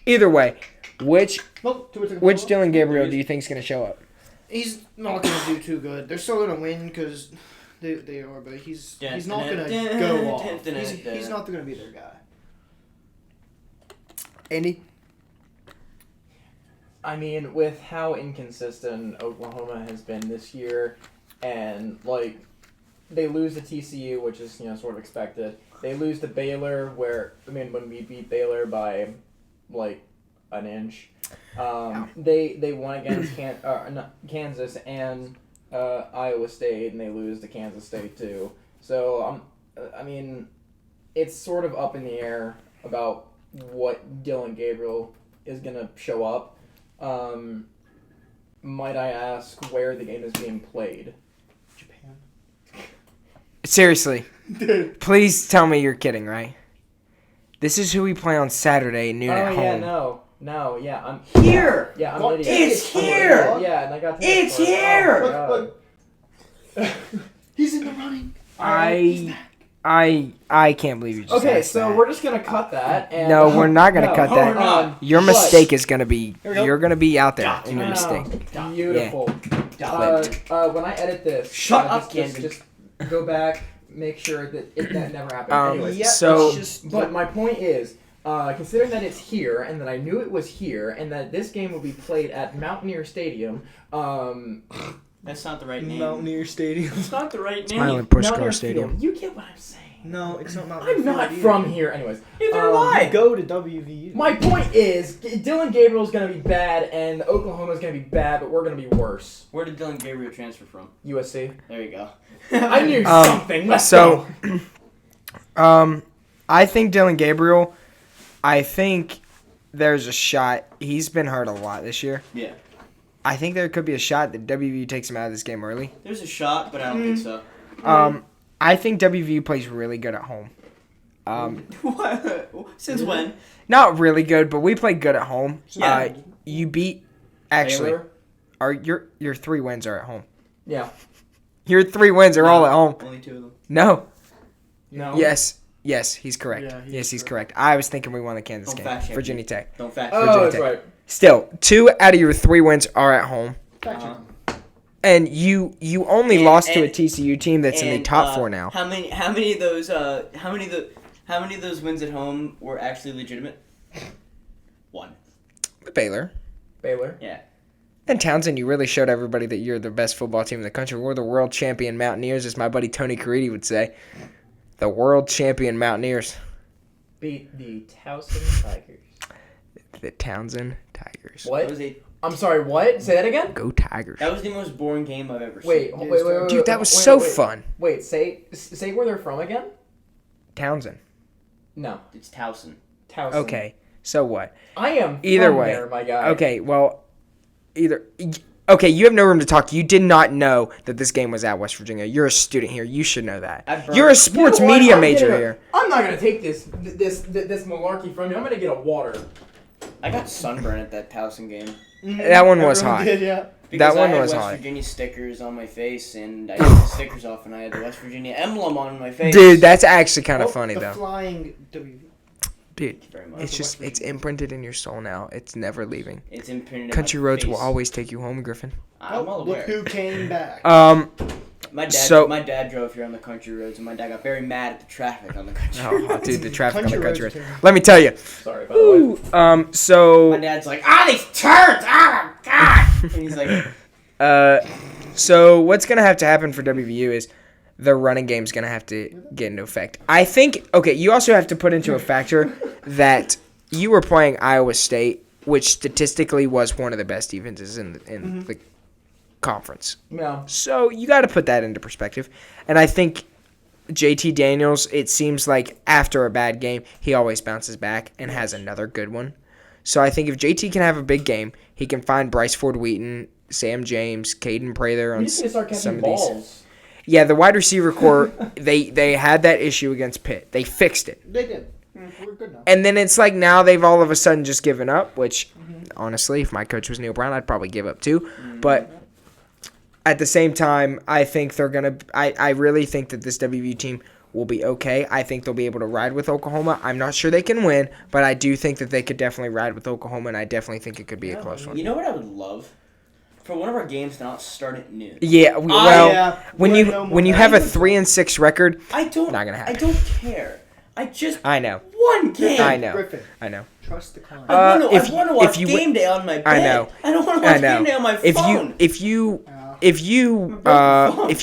Either way, which Dylan Gabriel do you think is going to show up? He's not going to do too good. They're still going to win because they are, but he's not going to go off. He's not going to be their guy. Andy? I mean, with how inconsistent Oklahoma has been this year, and like they lose to TCU, which is sort of expected. They lose to Baylor, when we beat Baylor by like an inch. They won against Kansas and Iowa State, and they lose to Kansas State too. So I mean, it's sort of up in the air about what Dylan Gabriel is gonna show up. Might I ask where the game is being played? Japan. Seriously. Please tell me you're kidding, right? This is who we play on Saturday noon at home. I'm here. Yeah, I'm an idiot. It's here. Yeah, and I got. It's here. Oh, He's in the running. I can't believe you just asked so that. we're just gonna cut that. And, No, we're not gonna cut that. We're not. Your mistake is gonna be. You're gonna be out there in your No. mistake. Beautiful. When I edit this, Shut up, just, just go back, make sure that that never happened. Anyways, but my point is, considering that it's here and that I knew it was here and that this game will be played at Mountaineer Stadium, That's not the right name. Mountaineer Stadium. It's not the right name. Island Pushkar Mountaineer Stadium. Field. You get what I'm saying. No, it's not Mountaineer I'm not Field from either. here. Anyways, Neither am I. Go to WVU. my point is, Dylan Gabriel's going to be bad and Oklahoma's going to be bad, but we're going to be worse. Where did Dylan Gabriel transfer from? USC. There you go. I knew something. Let's So, go. I think Dylan Gabriel. I think there's a shot. He's been hurt a lot this year. Yeah. I think there could be a shot that WVU takes him out of this game early. There's a shot, but I don't think so. I think WVU plays really good at home. What? Since when? Not really good, but we play good at home. Yeah. You beat actually. Baylor? Your 3 wins are at home. Yeah. Your 3 wins are all at home. Only 2 of them. No. No. Yes, he's correct. Yeah, he's correct. I was thinking we won the Kansas Don't game. fact check Virginia me. Tech. Don't fact Oh, check. that's Tech. right. Still, 2 out of your 3 wins are at home. Uh-huh. And you only lost to a TCU team that's in the top 4 now. How many of those wins at home were actually legitimate? 1. Baylor. Yeah. And Townsend, you really showed everybody that you're the best football team in the country. We're the world champion Mountaineers, as my buddy Tony Caridi would say. The world champion Mountaineers. Beat the Towson Tigers. The Townsend Tigers. What? I'm sorry, what? Say that again? Go Tigers. That was the most boring game I've ever Wait. seen. Dude, that was so fun. Wait, say where they're from again? Townsend. No. It's Towson. Towson. Okay, so what? I am Either from way. there, my guy. Okay, well, okay, you have no room to talk. You did not know that this game was at West Virginia. You're a student here. You should know that. You're a sports You know what? media major here. I'm not gonna take this malarkey from you. I'm gonna get a water. I got sunburn at that Towson game. That one was Everyone hot. did, yeah. Because That one I had was West hot. Virginia stickers on my face, and I took the stickers off, and I had the West Virginia emblem on my face. Dude, that's actually kind of funny, the though. Flying WV. Dude, Very much. it's imprinted in your soul now. It's never leaving. It's imprinted. Country in my roads face. will always take you home, Griffin. I'm well Look aware. who came back. My dad drove here on the country roads, and my dad got very mad at the traffic on the country roads. Oh, dude, the traffic on the Country country roads roads. are Let me tell you. Sorry, by the way. So My dad's like, these turds! Oh, God! And he's like, So what's going to have to happen for WVU is the running game's going to have to get into effect. I think, okay, you also have to put into a factor that you were playing Iowa State, which statistically was one of the best defenses in the conference. Yeah. So you got to put that into perspective. And I think JT Daniels, it seems like after a bad game, he always bounces back and has another good one. So I think if JT can have a big game, he can find Bryce Ford-Wheaton, Sam James, Caden Prather on We just need to start some catching of these. balls. Yeah, the wide receiver core, they had that issue against Pitt. They fixed it. They did. We're good now. And then it's like now they've all of a sudden just given up, which honestly, if my coach was Neil Brown, I'd probably give up too. But at the same time, I think they're going to – I really think that this WVU team will be okay. I think they'll be able to ride with Oklahoma. I'm not sure they can win, but I do think that they could definitely ride with Oklahoma, and I definitely think it could be a close one. you know what I would love? For one of our games to not start at noon. Yeah, yeah. when We're you no more when you than have a that. 3-6 record, I don't. Not gonna happen. I don't care. I know. One game. I know. Griffin, I know. trust the client. I want if- to watch if you game day on my bed. I know. I don't want to I watch know. game day on my If phone.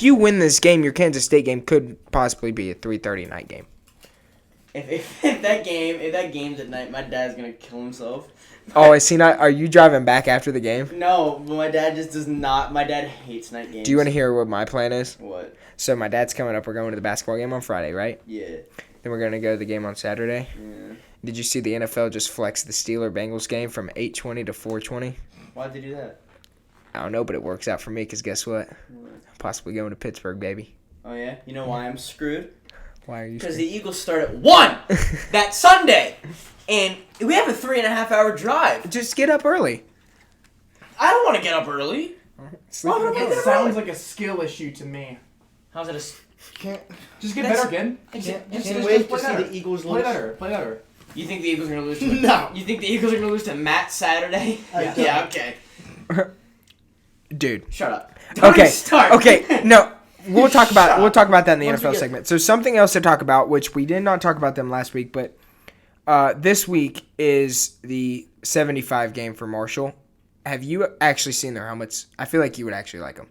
you win this game, your Kansas State game could possibly be a 3:30 night game. If that game's at night, my dad's gonna kill himself. Oh, is he not? Are you driving back after the game? No, but my dad just does not. My dad hates night games. Do you want to hear what my plan is? What? So my dad's coming up. We're going to the basketball game on Friday, right? Yeah. Then we're going to go to the game on Saturday. Yeah. Did you see the NFL just flex the Steeler-Bengals game from 8:20 to 4:20? Why'd they do that? I don't know, but it works out for me because guess what? Possibly going to Pittsburgh, baby. Oh yeah. You know why I'm screwed? Why are you? Because the Eagles start at 1 that Sunday, and we have a 3.5-hour drive. Just get up early. I don't want to get up early. Sleep in the It car. sounds like a skill issue to me. How's it Can't Just get That's- better, kid. can't wait to see the Eagles Play lose. better. You think the Eagles are gonna lose? No. You think the Eagles are gonna lose to Matt Saturday? I Yeah. Okay. Dude. Shut up. Don't Okay. Start. Okay. No. We'll talk about that in the Once we NFL get- segment. So something else to talk about, which we did not talk about them last week, but this week is the 75 game for Marshall. Have you actually seen their helmets? I feel like you would actually like them.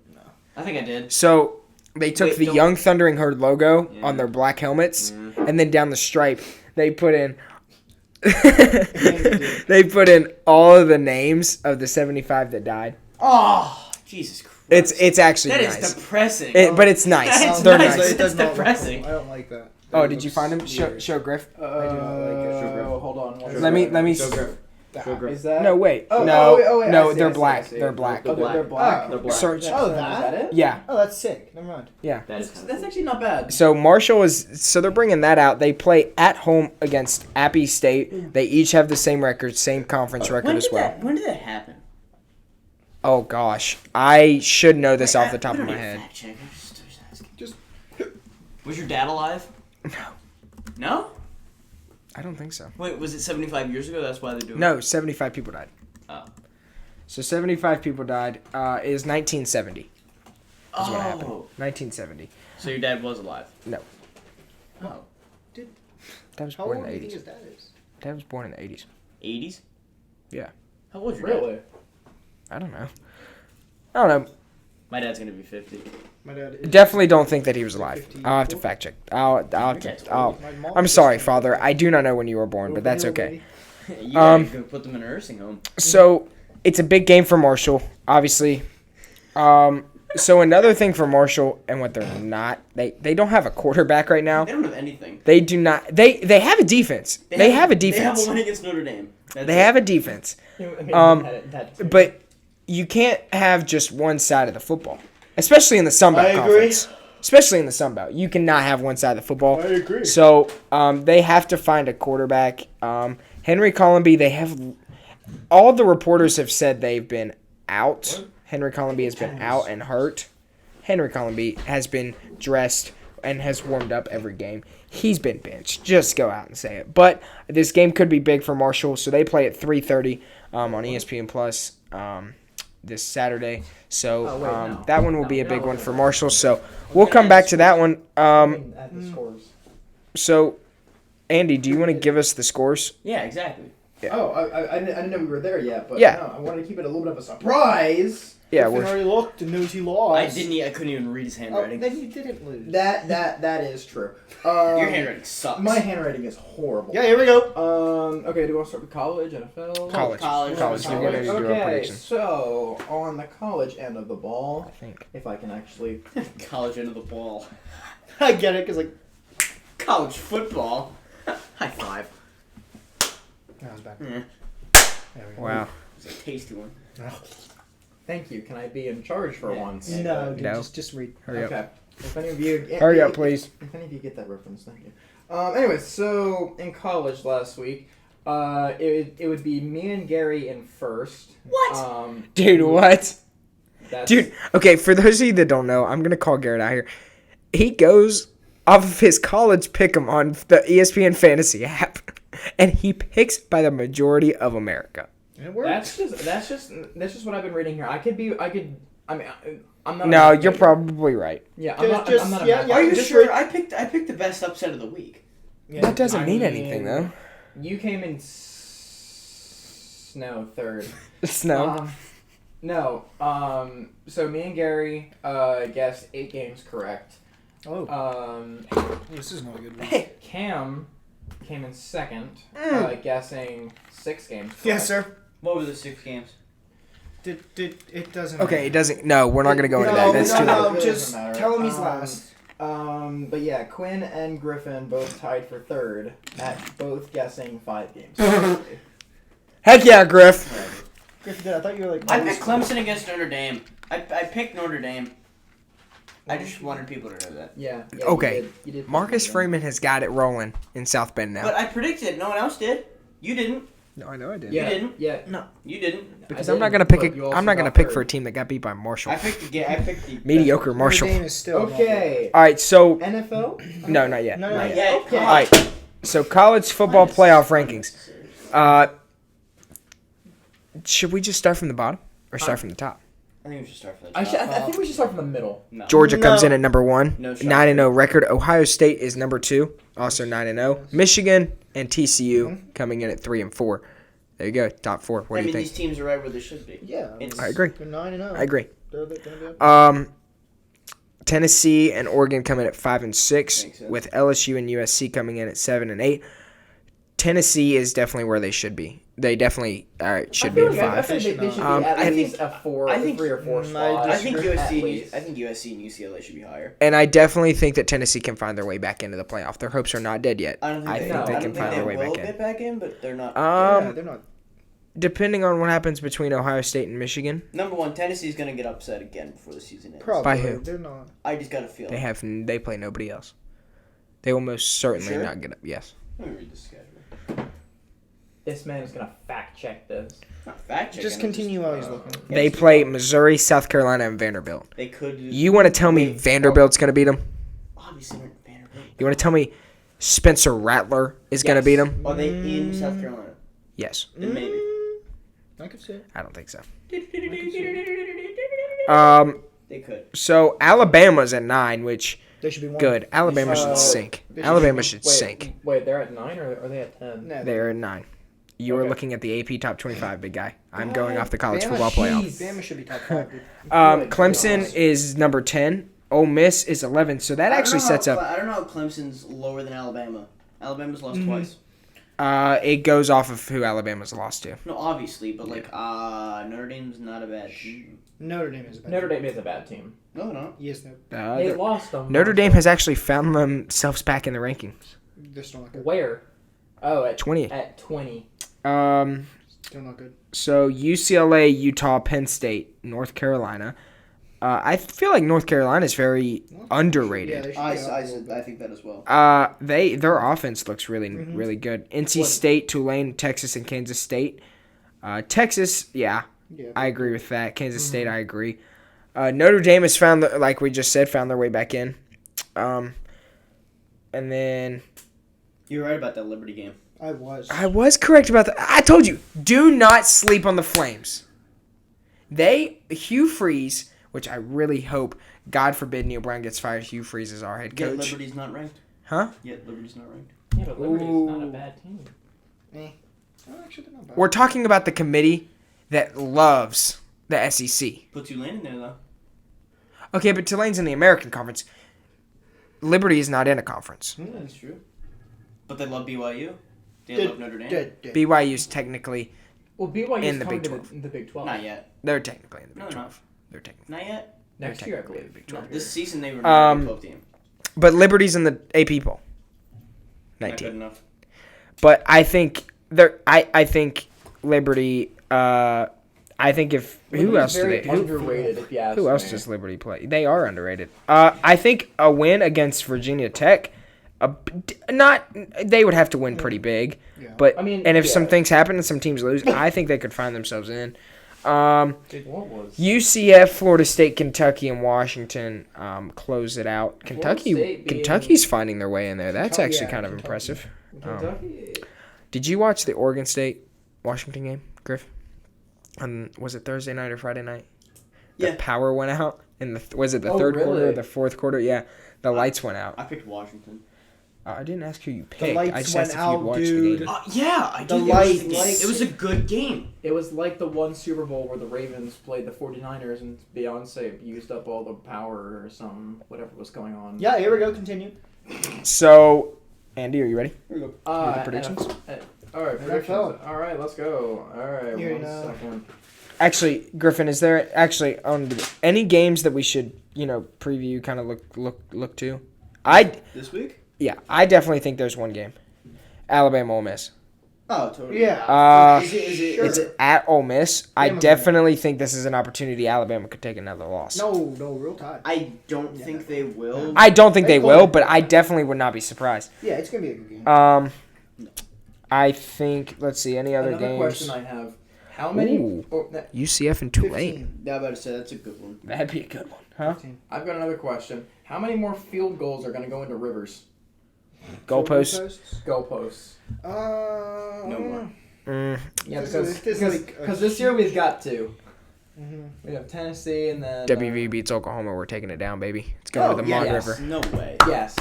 I think I did. So they took Wait, the don't- Young Thundering Herd logo on their black helmets, and then down the stripe they put in they put in all of the names of the 75 that died. Oh, Jesus Christ. It's actually That nice. is depressing. But it's nice. That's They're nice. nice. It does It's not look depressing. cool. I don't like that. Oh, did you find him? Show Griff. I do not like it. Hold on. Let me. Is that? No, wait. Oh, no, wait, no, I see, they're I see, black. I see. They're black. Oh, they're black. They're black. Search. Oh, Is that it? Yeah. Oh, that's sick. Never mind. Yeah. That's actually not bad. So Marshall so they're bringing that out. They play at home against Appy State. They each have the same record, same conference record as well. When did that happen? Oh gosh, I should know this off the top of my head. Fact check. Just was your dad alive? No. No? I don't think so. Wait, was it 75 years ago? That's why they're doing No, 75 people died. Oh. So 75 people died. Is 1970. Is what happened. Oh. 1970. So your dad was alive? No. Oh. Dad was How born old in do the you think 80s. his dad is? Dad was born in the 80s. 80s? Yeah. How old is your dad? Really? I don't know. My dad's gonna be 50. My dad is. Definitely don't think that he was alive. 50. I'll have to fact check. I'll have Okay. to. I'll. My mom I'm is sorry, 50. Father. I do not know when you were born, but that's Little okay. baby. You gotta go put them in a nursing home. So it's a big game for Marshall, obviously. So another thing for Marshall, and what they're not, they don't have a quarterback right now. They don't have anything. They do not. They have a defense. They have a They have defense. a win against Notre Dame. They have a defense. But you can't have just one side of the football, especially in the Sun Belt I agree. Conference. Especially in the Sun Belt, you cannot have one side of the football. I agree. So they have to find a quarterback. Henry Colomby, they have. All the reporters have said they've been out. What? Henry Colomby has been out and hurt. Henry Colomby has been dressed and has warmed up every game. He's been benched. Just go out and say it. But this game could be big for Marshall, so they play at 3:30 on ESPN Plus this Saturday. So that one will be a big one for Marshall. So we'll come back to that one. At the scores. So, Andy, do you want to give us the scores? Yeah, exactly. Oh, I didn't know we were there yet, but Yeah. no, I wanted to keep it a little bit of a surprise. Yeah, Griffin we're. already looked and knows he lost. I couldn't even read his Oh, handwriting. then you didn't lose. That is true. Your handwriting sucks. My handwriting is horrible. Yeah, here we go. Okay, do you want to start with college, NFL? College. College. You're gonna do our Okay, predictions. so on the college end of the I ball, think. if I can actually. College end of the ball. I get it, because, like, College football. High five. that was bad. Mm. There we go. Wow. It's a tasty one. Thank you. Can I be in charge for once? No, dude, No. just read. Hurry up. Okay. If any of you Hurry up, please. If any of you get that reference, thank you. Anyways, so in college last week, it would be me and Gary in first. What? Dude, what? That's, Dude, okay, for those of you that don't know, I'm going to call Garrett out here. He goes off of his college pick'em on the ESPN Fantasy app, and he picks by the majority of America. It works. That's just what I've been reading here. I'm not. No, a you're probably right. Yeah, Just- I'm not. yeah, a yeah, Are you just sure? read- I picked the best upset of the week. Yeah. That doesn't I mean mean- anything, though. You came in third. Snow. No. So me and Gary guessed 8 games correct. Oh, this is not a good one. Cam came in second, guessing 6 games correct. Yes, sir. What were the 6 games? It doesn't Okay, matter. it doesn't. No, we're not going to go into No, that. That's no, too no. late. It just doesn't matter. tell him he's last. But yeah, Quinn and Griffin both tied for third at both guessing 5 games. Heck yeah, Griff. Griffin, I thought you were like. I picked Clemson against Notre Dame. I picked Notre Dame. I just wanted people to know that. Yeah. Okay. You did Marcus Freeman has got it rolling in South Bend now. But I predicted. No one else did. You didn't. No, I know I did. Yeah. You didn't? Yeah. No. You didn't. Because I I'm not didn't, gonna pick. but you also I'm not gonna got pick third. for a team that got beat by Marshall. I picked the Mediocre Notre Marshall. Dame is still Okay. All right, so NFL? no, not yet. No, Not not yet. yet. Okay. All right, so college football playoff rankings. Should we just start from the bottom or start from the top? I think we should start from the I top. think we should start from the middle. No. Georgia comes No. in at number 1, No shot. 9-0 record. Ohio State is number 2, also 9-0. Michigan and TCU coming in at 3 and 4. There you go, top 4. What I do you mean, think? these teams are right where they should be. Yeah, It's- I agree. They're 9-0. I agree. They're gonna be up. Tennessee and Oregon coming at 5 and 6, Makes sense. with LSU and USC coming in at 7 and 8. Tennessee is definitely where they should be. They definitely should I be feel at like I 5. think they should be I at think- least a 3 or 4 spot. I think At USC. least. I think USC and UCLA should be higher. And I definitely think that Tennessee can find their way back into the playoff. Their hopes are not dead yet. I don't think I they, think they I can don't find think their they way will back in. get back in, but they're not. They're not. Depending on what happens between Ohio State and Michigan, Number one, Tennessee's gonna get upset again before the season ends. Probably. By who? They're not. I just got a feeling. they play nobody else. They will most certainly Sure? not get up. Yes. Let me read the schedule. This man is gonna fact check this. Not fact checking. Just continue while he's looking. They play Missouri, South Carolina, and Vanderbilt. They could. You want to tell me Vanderbilt's going to beat them? Obviously, not Vanderbilt. You want to tell me Spencer Rattler is going to beat them? Are they in South Carolina? Yes. Then maybe. I could see it. I don't think so. They could. So Alabama's at 9, which They should be one. good. Alabama should sink. should Alabama be- should sink. Wait, they're at 9 or are they at 10? No, They're at 9. You are Okay. looking at the AP top 25, big guy. I'm going off the college Bama football should- playoff. Bama should be top 5. Dude. Clemson is number 10. Ole Miss is 11. So that actually sets up. I don't know how Clemson's lower than Alabama. Alabama's lost twice. It goes off of who Alabama's lost to. No, obviously, but Notre Dame's not a bad team. Notre Dame is a bad Notre team. Dame is a bad team. No, they're not. Yes, no. They lost them. Notre Dame has actually found themselves back in the rankings. They're still not good. Where? Oh, at 20. At 20. Still not good. So UCLA, Utah, Penn State, North Carolina. I feel like North Carolina is very underrated. Yeah, they should I be up a little bit. think that as well. Their offense looks really good. NC State, Tulane, Texas, and Kansas State. Texas, yeah, I agree with that. Kansas State, I agree. Notre Dame has found, like we just said, found their way back in. And then You're right about that Liberty game. I was correct about that. I told you, do not sleep on the Flames. Hugh Freeze, which I really hope, God forbid Neil Brown gets fired, Hugh Freeze is our head Yet coach. Liberty's not ranked. Huh? Yet Liberty's not ranked. Yeah, but Liberty's not a bad team. Oh, actually, they're not bad. We're talking about the committee that loves the SEC. Put Tulane in there though. Okay, but Tulane's in the American Conference. Liberty is not in a conference. That's true. But they love BYU. They love Notre Dame. BYU's technically, Well, BYU's In the coming Big to 12. the Big 12. Not yet. they're technically in the No, Big they're 12. They're technically. Not yet. Next year, I technically in believe. the Big 12. This season they were not a Big 12 team. But Liberty's in the AP poll. Not good 19. enough. But I think I think Liberty. I think if who else do Very they? underrated, if you ask Who else me. does Liberty play? They are underrated. I think a win against Virginia Tech. They would have to win pretty big. Yeah. But I mean, and if yeah. some things happen and some teams lose, I think they could find themselves in. Dude, what was? UCF, Florida State, Kentucky, and Washington close it out. State being- Kentucky's finding their way in there. That's Kentucky, actually yeah, kind of Kentucky. impressive. Kentucky. Did you watch the Oregon State Washington game, Griff? Was it Thursday night or Friday night? The Yeah. power went out in was it the Oh, third quarter or really? the fourth quarter? Yeah, the lights went out. I picked Washington. I didn't ask who you picked. lights I just went asked if out, you'd watched dude. the game. Yeah, I The did. lights. It was a good game. It was like the one Super Bowl where the Ravens played the 49ers and Beyonce used up all the power or some whatever was going on. Yeah, here we go. Continue. So, Andy, are you ready? Here we go. Your predictions? All right, predictions. NFL. All right, let's go. All right, Here, one no. second. Actually, Griffin, is there actually any games that we should preview? Kind of look to. This week? Yeah, I definitely think there's one game. Alabama Ole Miss. Oh, totally. Yeah. It's at Ole Miss. I definitely think this is an opportunity Alabama could take another loss. No, real time. I don't think they will. I don't think they They will, could. but I definitely would not be surprised. Yeah, it's gonna be a good game. I think. Let's see any other Another games. question I have: How many? Ooh. Oh, UCF and Tulane. 15. Yeah, I about to say that's a good one. That'd be a good one, huh? I've got another question. How many more field goals are going to go into Rivers? Goalposts. Goalposts. No more. Yeah, This because is like a this year we've got two. Mhm. We have Tennessee and then WV beats Oklahoma. We're taking it down, baby. It's going to the Mon yes. River. No way. Yes.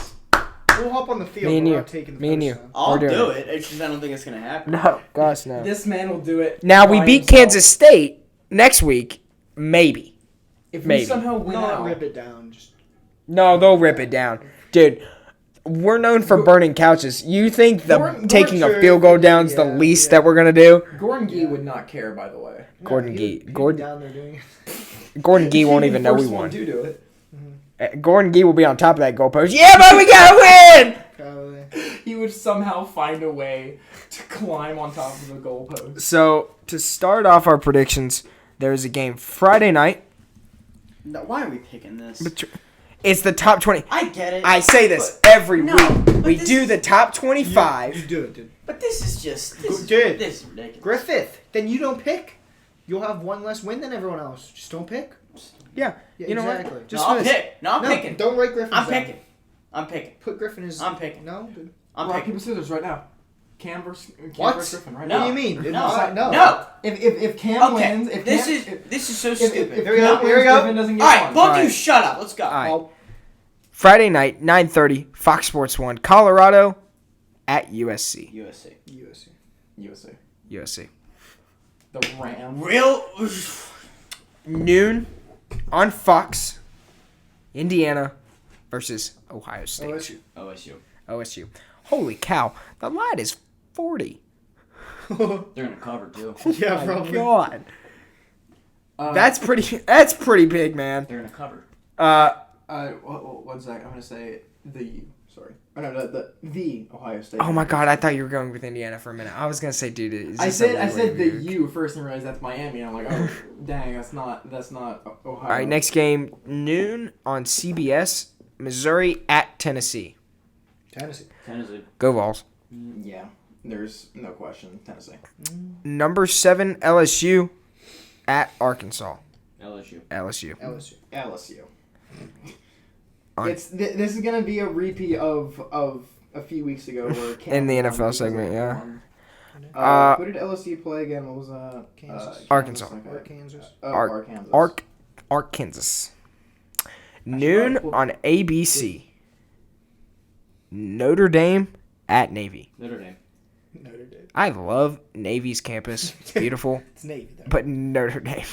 We'll hop on the field. Me and we're you. not taking the Me and first you. time. I'll We're doing do it. it. It's just I don't think it's gonna happen. No, gosh, no. This man will do it. Now we by beat himself. Kansas State next week, maybe. If maybe. we somehow win Not out, rip it down. Just No, they'll rip it down, dude. We're known for burning couches. You think taking a Gordon- field goal down's the yeah, least yeah. that we're gonna do? Gordon Gee would not care, by the way. Gordon Gee. He'd be Gordon down there doing it. Gordon Gee won't even know we First one won. to do it. Gordon Gee will be on top of that goalpost. Yeah, but we gotta win! Probably. He would somehow find a way to climb on top of the goalpost. So, to start off our predictions, there's a game Friday night. No, why are we picking this? It's the top 20. I get it. I say this every No, week. but We this do is- the top 25. You do it, dude. But this is just Dude. this is ridiculous. Griffith. Then you don't pick. You'll have one less win than everyone else. Just don't pick. Yeah. Yeah, You know what? exactly. No, Just I'll miss. pick. No, I'm picking. Don't write Griffin. I'm picking. I'm picking. Put Griffin as. I'm picking. No, dude. I'm Rock, picking. paper, scissors right now. Cam versus What? Griffin right No. What now. do you mean? No. No. No. If Cam Okay. wins, if This Cam, is if, this is so if, stupid. if Here we Cam go, here we wins, go. Griffin doesn't get All right, one. both of Alright. you shut up. Let's go. All right. Oh, Friday night, 9:30, Fox Sports 1, Colorado at USC. USC. USA. USC. The Rams. Real. Noon on Fox, Indiana versus Ohio State. OSU. OSU. OSU. Holy cow, the line is 40. They're gonna cover too. Yeah, My probably. God. That's pretty big, man. They're gonna cover. What's that? I'm gonna say the. Sorry. Oh, no, the Ohio State. Oh my God, I thought you were going with Indiana for a minute. I was gonna say, dude, is I this said a the weird- U first and realized that's Miami. And I'm like, oh, dang, that's not Ohio. All right, next game, noon on CBS, Missouri at Tennessee. Tennessee. Go Vols. Yeah, there's no question. Tennessee. Number 7 LSU at Arkansas. LSU. LSU. On- This is gonna be a repeat of a few weeks ago where Cam In the won NFL because segment, they yeah. won. Who did LSU play again? What was Kansas. Arkansas. Kansas. Arkansas. Arkansas. Noon on ABC. Notre Dame at Navy. Notre Dame. Notre Dame. I love Navy's campus. It's beautiful. It's Navy though. But Notre Dame.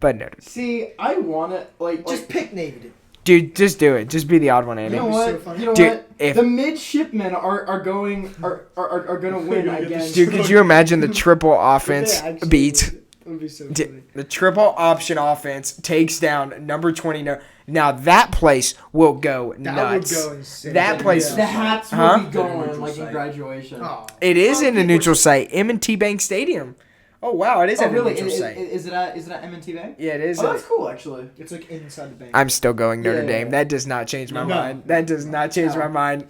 But Notre Dame. See, I want to Just pick Navy, dude. Dude, just do it. Just be the odd one, You Andy. know That'd be what? so funny. You know Dude, what? if- The midshipmen are gonna win against. Dude, could you imagine the triple offense Yeah, actually, beat? That would be so funny. The triple option offense takes down number 20. Now that place will go That nuts. would go insane. That place. The hats will Huh? be going Neutral like in site. graduation. Oh. It is in a neutral site, M&T Bank Stadium. Oh wow, it is Oh, in a really? neutral site. Is it at M&T Bank? Yeah, it is. Oh, that's cool, actually. It's like inside the bank. I'm still going Notre Yeah. Dame. That does not change my No. mind. That does not change No. my mind.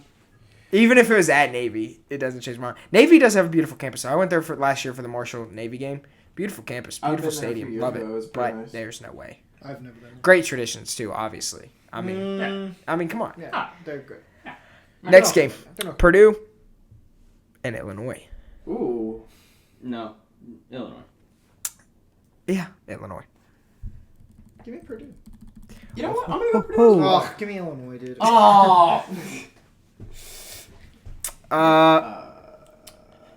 Even if it was at Navy, it doesn't change my mind. Navy does have a beautiful campus. I went there for last year for the Marshall Navy game. Beautiful campus, I've beautiful been there a few stadium, years love ago. It was it. pretty But nice. there's no way. I've never been. Great traditions too, obviously. I mean, come on. Yeah, they're good. Next game, They're not- Purdue and Illinois. Ooh. No. Illinois. Yeah, Illinois. Give me Purdue. You know what? I'm gonna go Purdue. Oh, give me Illinois, dude. Oh.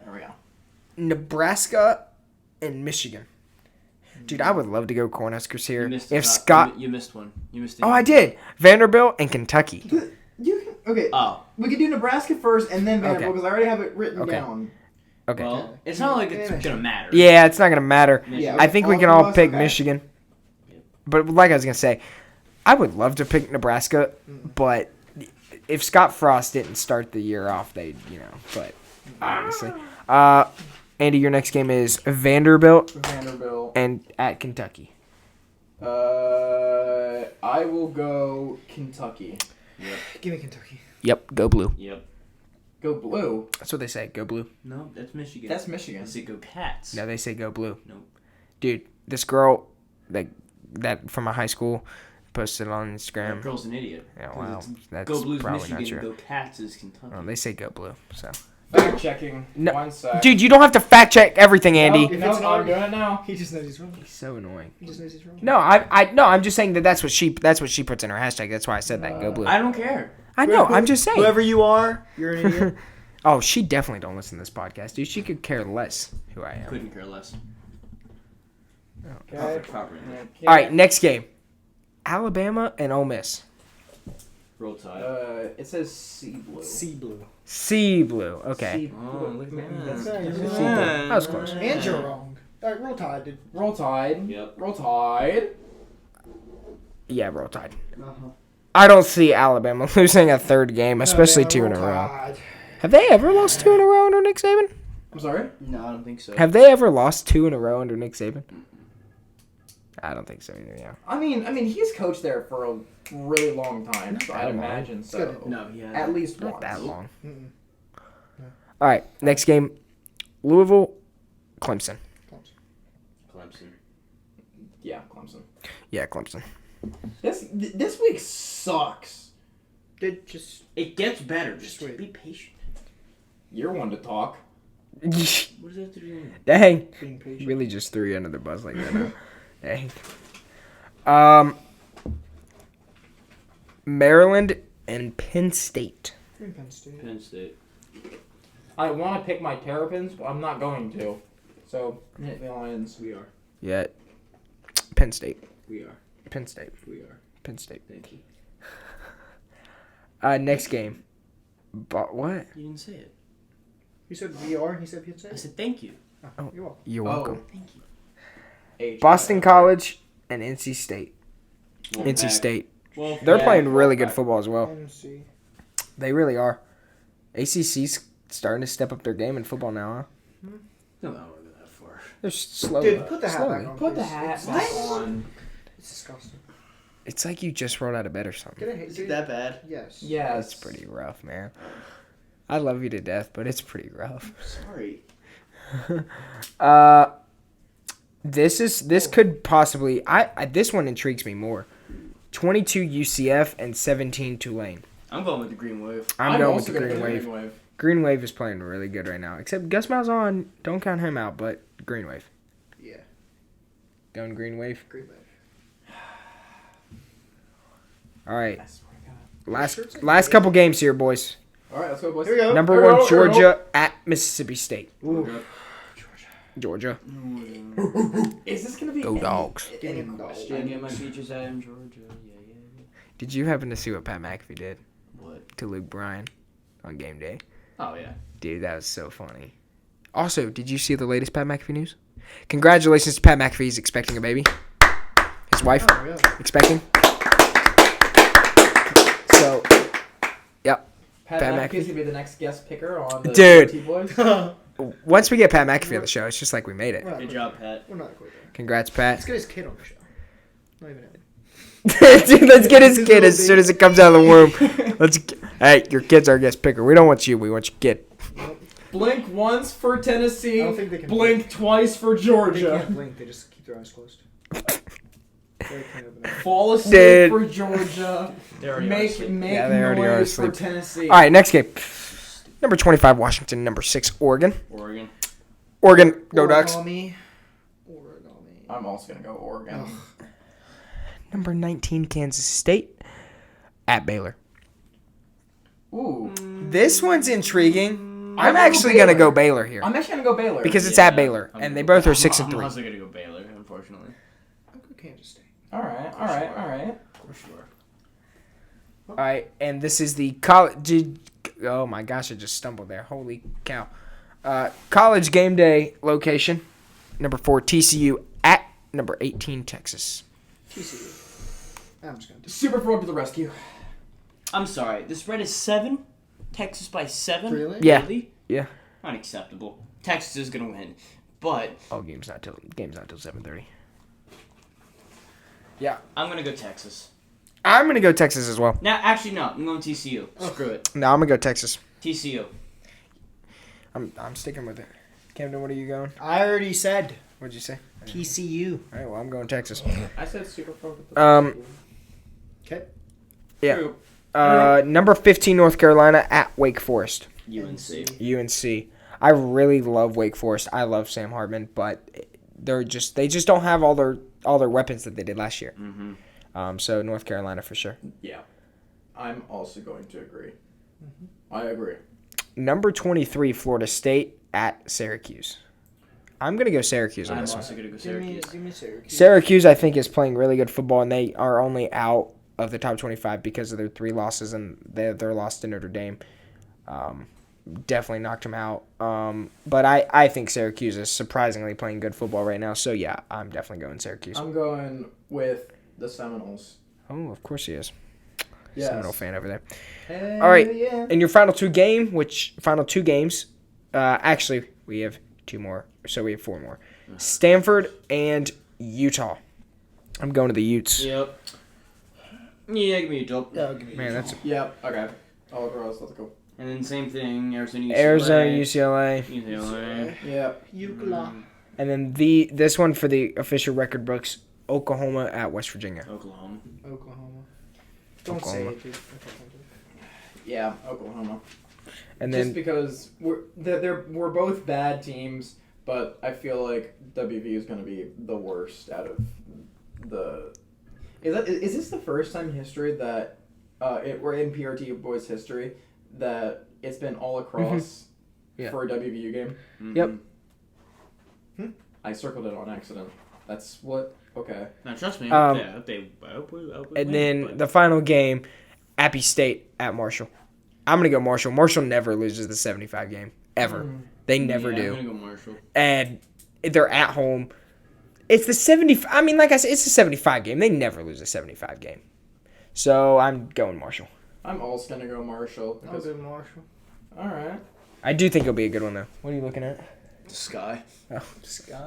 There we go. Nebraska and Michigan. Dude, I would love to go Cornhuskers here. You missed If it. Scott, You missed one. You missed it. oh, I did. Vanderbilt and Kentucky. You can, okay. Oh. We could do Nebraska first and then Vanderbilt Okay. because I already have it written Okay. down. Okay. Well, it's not like it's gonna matter. Yeah, it's not gonna matter. Michigan. I think we All can of all us? pick Okay. Michigan. But like I was gonna say, I would love to pick Nebraska, but if Scott Frost didn't start the year off, they, but obviously. Andy, your next game is Vanderbilt Vanderbilt. and at Kentucky. I will go Kentucky. Give me Kentucky. Yep, go blue. Yep. Go blue. That's what they say. Go blue. No, that's Michigan. That's Michigan. I say go Cats. No, they say go blue. Nope. Dude, this girl that from my high school posted on That Instagram. girl's an idiot. Yeah, 'Cause wow, it's that's Go Blues probably Michigan. not true. Go Cats is Kentucky. Oh, they say go blue. So, Fact checking. No. 1 sec. dude, you don't have to fact check everything, Andy. No, it's I'm not- doing it now. He just knows he's wrong. He's so annoying. He just knows he's wrong. No, no, I'm just saying that's what she puts in her hashtag. That's why I said that. Go blue. I don't care. I know. I'm just saying. Whoever you are, you're an idiot. Oh, she definitely don't listen to this podcast, dude. She could care less who I am. Couldn't care less. Okay. Proper. All right, next game, Alabama and Ole Miss. Roll Tide. It says Sea Blue. Sea blue. Sea blue. Okay. Sea Oh, Blue. look at Maybe that. that's- That was close. And you're wrong. Alright, roll tide, dude. Roll Tide. Yep. Roll Tide. Yeah, roll Tide. Uh-huh. I don't see Alabama losing a third game, especially two in a row. Have they ever lost 2 in a row under Nick Saban? I'm sorry? No, I don't think so. Have they ever lost 2 in a row under Nick Saban? I don't think so either, yeah. I mean, he's coached there for a really long time, so that I'd long. imagine so. good. No, yeah. At least Not once. that long. Mm-mm. All right, next game. Louisville, Clemson. Clemson. Yeah, Clemson. Yeah, Clemson. This week sucks. Dude, just It gets better. Just wait. be patient. You're one to talk. What does that have to do? Dang. being patient. Really just threw you under the bus like that. Huh? Dang. Maryland and Penn State. Penn State. Penn State. I want to pick my Terrapins, but I'm not going to. So, hit the Lions. We are. Yeah. Penn State. We are. Penn State. We are. Penn State. Thank you. Next game. But what? You didn't say it. You said VR, he said Penn I State? said thank you. Oh, you're welcome. You're welcome. Thank you. Boston College and NC State. Wolfpack. NC State. Well, They're playing really good football as well. MC. They really are. ACC's starting to step up their game in football now, huh? No, I won't go that far. They're slowly. Dude, put the hat slowly. back on. Put the please. hat It's- back on. It's disgusting. It's like you just rolled out of bed or something. Get a Is it that bad? Yes. Yes. It's pretty rough, man. I love you to death, but it's pretty rough. Sorry. This could possibly this one intrigues me more. 22 UCF and 17 Tulane. I'm going with the Green Wave. I'm going with also the gonna Green go Wave. Green Wave. Green Wave is playing really good right now. Except Gus Malzahn, don't count him out, but Green Wave. Yeah. Going Green Wave. Green Wave. All right. I swear to God. Last couple games here, boys. All right, let's go, boys. Here we go. Number Here we one, go, here we go. Georgia at Mississippi State. Ooh. Georgia. Is this gonna be Go any- Dogs. Any Go Dogs. I question? get my features out in Georgia. Yeah. Did you happen to see what Pat McAfee did What? to Luke Bryan on game day? Oh, yeah. Dude, that was so funny. Also, did you see the latest Pat McAfee news? Congratulations to Pat McAfee. He's expecting a baby. His wife Oh, yeah. expecting. So, yep. Pat Pat McAfee's McAfee. gonna be the next guest picker on the Dude. PRT Boys. Once we get Pat McAfee on the show, it's just like we made it. We're not Good quite job, there. Pat. We're not quite there. Congrats, Let's Pat. get his kid on the show. Not even it. Dude, let's get his kid as soon as it comes out of the womb. Hey, your kid's our guest picker. We don't want you. We want your kid. Blink once for Tennessee. I don't think they can blink twice for They Georgia. can't blink. They just keep their eyes closed. They can't open it. Fall asleep Dude. for Georgia. They already are Make asleep. Yeah, they already are noise for asleep. Tennessee. All right, next game. Number 25, Washington. Number 6, Oregon. Oregon. Oregon, go Ducks. Origami. I'm also gonna go Oregon. Number 19, Kansas State. At Baylor. Ooh. This one's intriguing. I'm gonna actually go going to Baylor. go Baylor here. I'm actually gonna go Baylor. Because it's Yeah, at Baylor. I'm And gonna they go- both are 6 and I'm 3. also going to go Baylor, unfortunately. I'll go Kansas State. all right, all right, all right. For sure. All right, and this is the college. Oh my gosh, I just stumbled there. Holy cow. College game day location. Number 4, TCU at number 18, Texas. TCU. I'm just gonna do Super Frog to the rescue. I'm sorry. The spread is 7. Texas by 7. Really? Yeah. Really? Yeah. Unacceptable. Texas is going to win. But Oh, game's not till 7:30. Yeah. I'm going to go Texas. I'm going to go Texas as well. Now, actually, no. I'm going TCU. Screw it. No, I'm going to go Texas. TCU. I'm sticking with it. Camden, what are you going? I already said What'd you say? TCU. All right, well, I'm going Texas. I said Super Frog to the Um, Okay. Yeah. True. Number 15, North Carolina at Wake Forest. UNC. UNC. I really love Wake Forest. I love Sam Hartman, but they just don't have all their weapons that they did last year. Mm-hmm. So North Carolina for sure. Yeah. I'm also going to agree. I agree. Number 23, Florida State at Syracuse. I'm gonna go Syracuse on I'm this one. also going to go Give me Syracuse. Syracuse. Syracuse, I think, is playing really good football, and they are only out of the top 25 because of their 3 losses and their loss to Notre Dame. Definitely knocked them out. But I think Syracuse is surprisingly playing good football right now. So, yeah, I'm definitely going Syracuse. I'm going with the Seminoles. Oh, of course he is. Yes. Seminole fan over there. Hell All right. yeah. In your final two games, actually, we have 2 more. So we have 4 more. Stanford and Utah. I'm going to the Utes. Yep. Yeah, give me a job. Man, that's Yep. Okay. All across. Let's go. And then same thing, Arizona, UCLA. UCLA. Yep. UCLA. And then this one for the official record books, Oklahoma at West Virginia. Oklahoma. Don't Oklahoma. say it, dude. Yeah. Oklahoma. And Just then because we're both bad teams, but I feel like WV is going to be the worst out of the. Is this the first time in history that we're in PRT Boys history that it's been all across Yeah. for a WVU game? Mm-hmm. Yep. I circled it on accident. That's what. Okay. Now trust me. and then the final game, Appy State at Marshall. I'm gonna go Marshall. Marshall never loses the 75 game ever. They never do. I'm gonna go Marshall. And they're at home. It's the 70. I mean, like I said, it's the 75 game. They never lose a 75 game. So I'm going Marshall. I'm also gonna go Marshall. I'll go Marshall. All right. I do think it'll be a good one though. What are you looking at? The sky. Oh, Sky.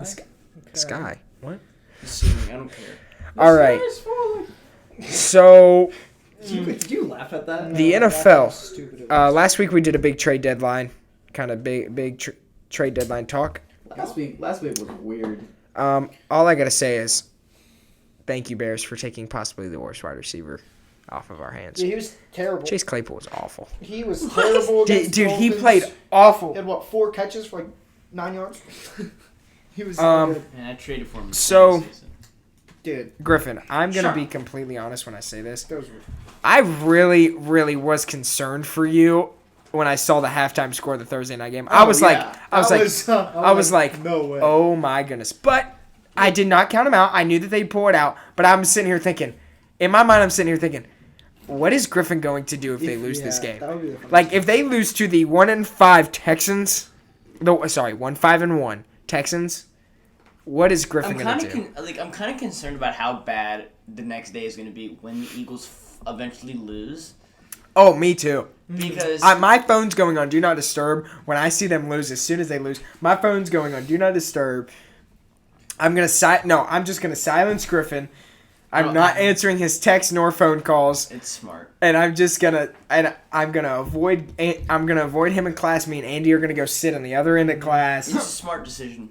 the sky. What? The ceiling. I don't care. All right. So Did you laugh at that? the NFL. Last week we did a big trade deadline, kind of big trade deadline talk. Last week was weird. All I gotta say is, thank you, Bears, for taking possibly the worst wide receiver off of our hands. Yeah, he was terrible. Chase Claypool was awful. He was terrible. Dude, he Dolphins. played awful. He had 4 catches for 9 yards. He was Um, good. And I traded for him. So- Dude, Griffin, I'm gonna Sure. be completely honest when I say this. those were. I really, really was concerned for you when I saw the halftime score of the Thursday night game. I was like, no way. oh my goodness. But I did not count them out. I knew that they'd pull it out. But I'm sitting here thinking, in my mind, what is Griffin going to do if they lose this game? That would be the Like, if they lose to the 1-5 Texans, 1-5-1 Texans, what is Griffin I'm going kind to do? I'm kind of concerned about how bad the next day is going to be when the Eagles eventually lose. Oh, me too. Because My phone's going on Do Not Disturb when I see them lose. As soon as they lose, my phone's going on Do Not Disturb. I'm just gonna silence Griffin. I'm not answering his text nor phone calls, it's smart. and I'm gonna avoid him in class. Me and Andy are gonna go sit on the other end of class. It's a smart decision.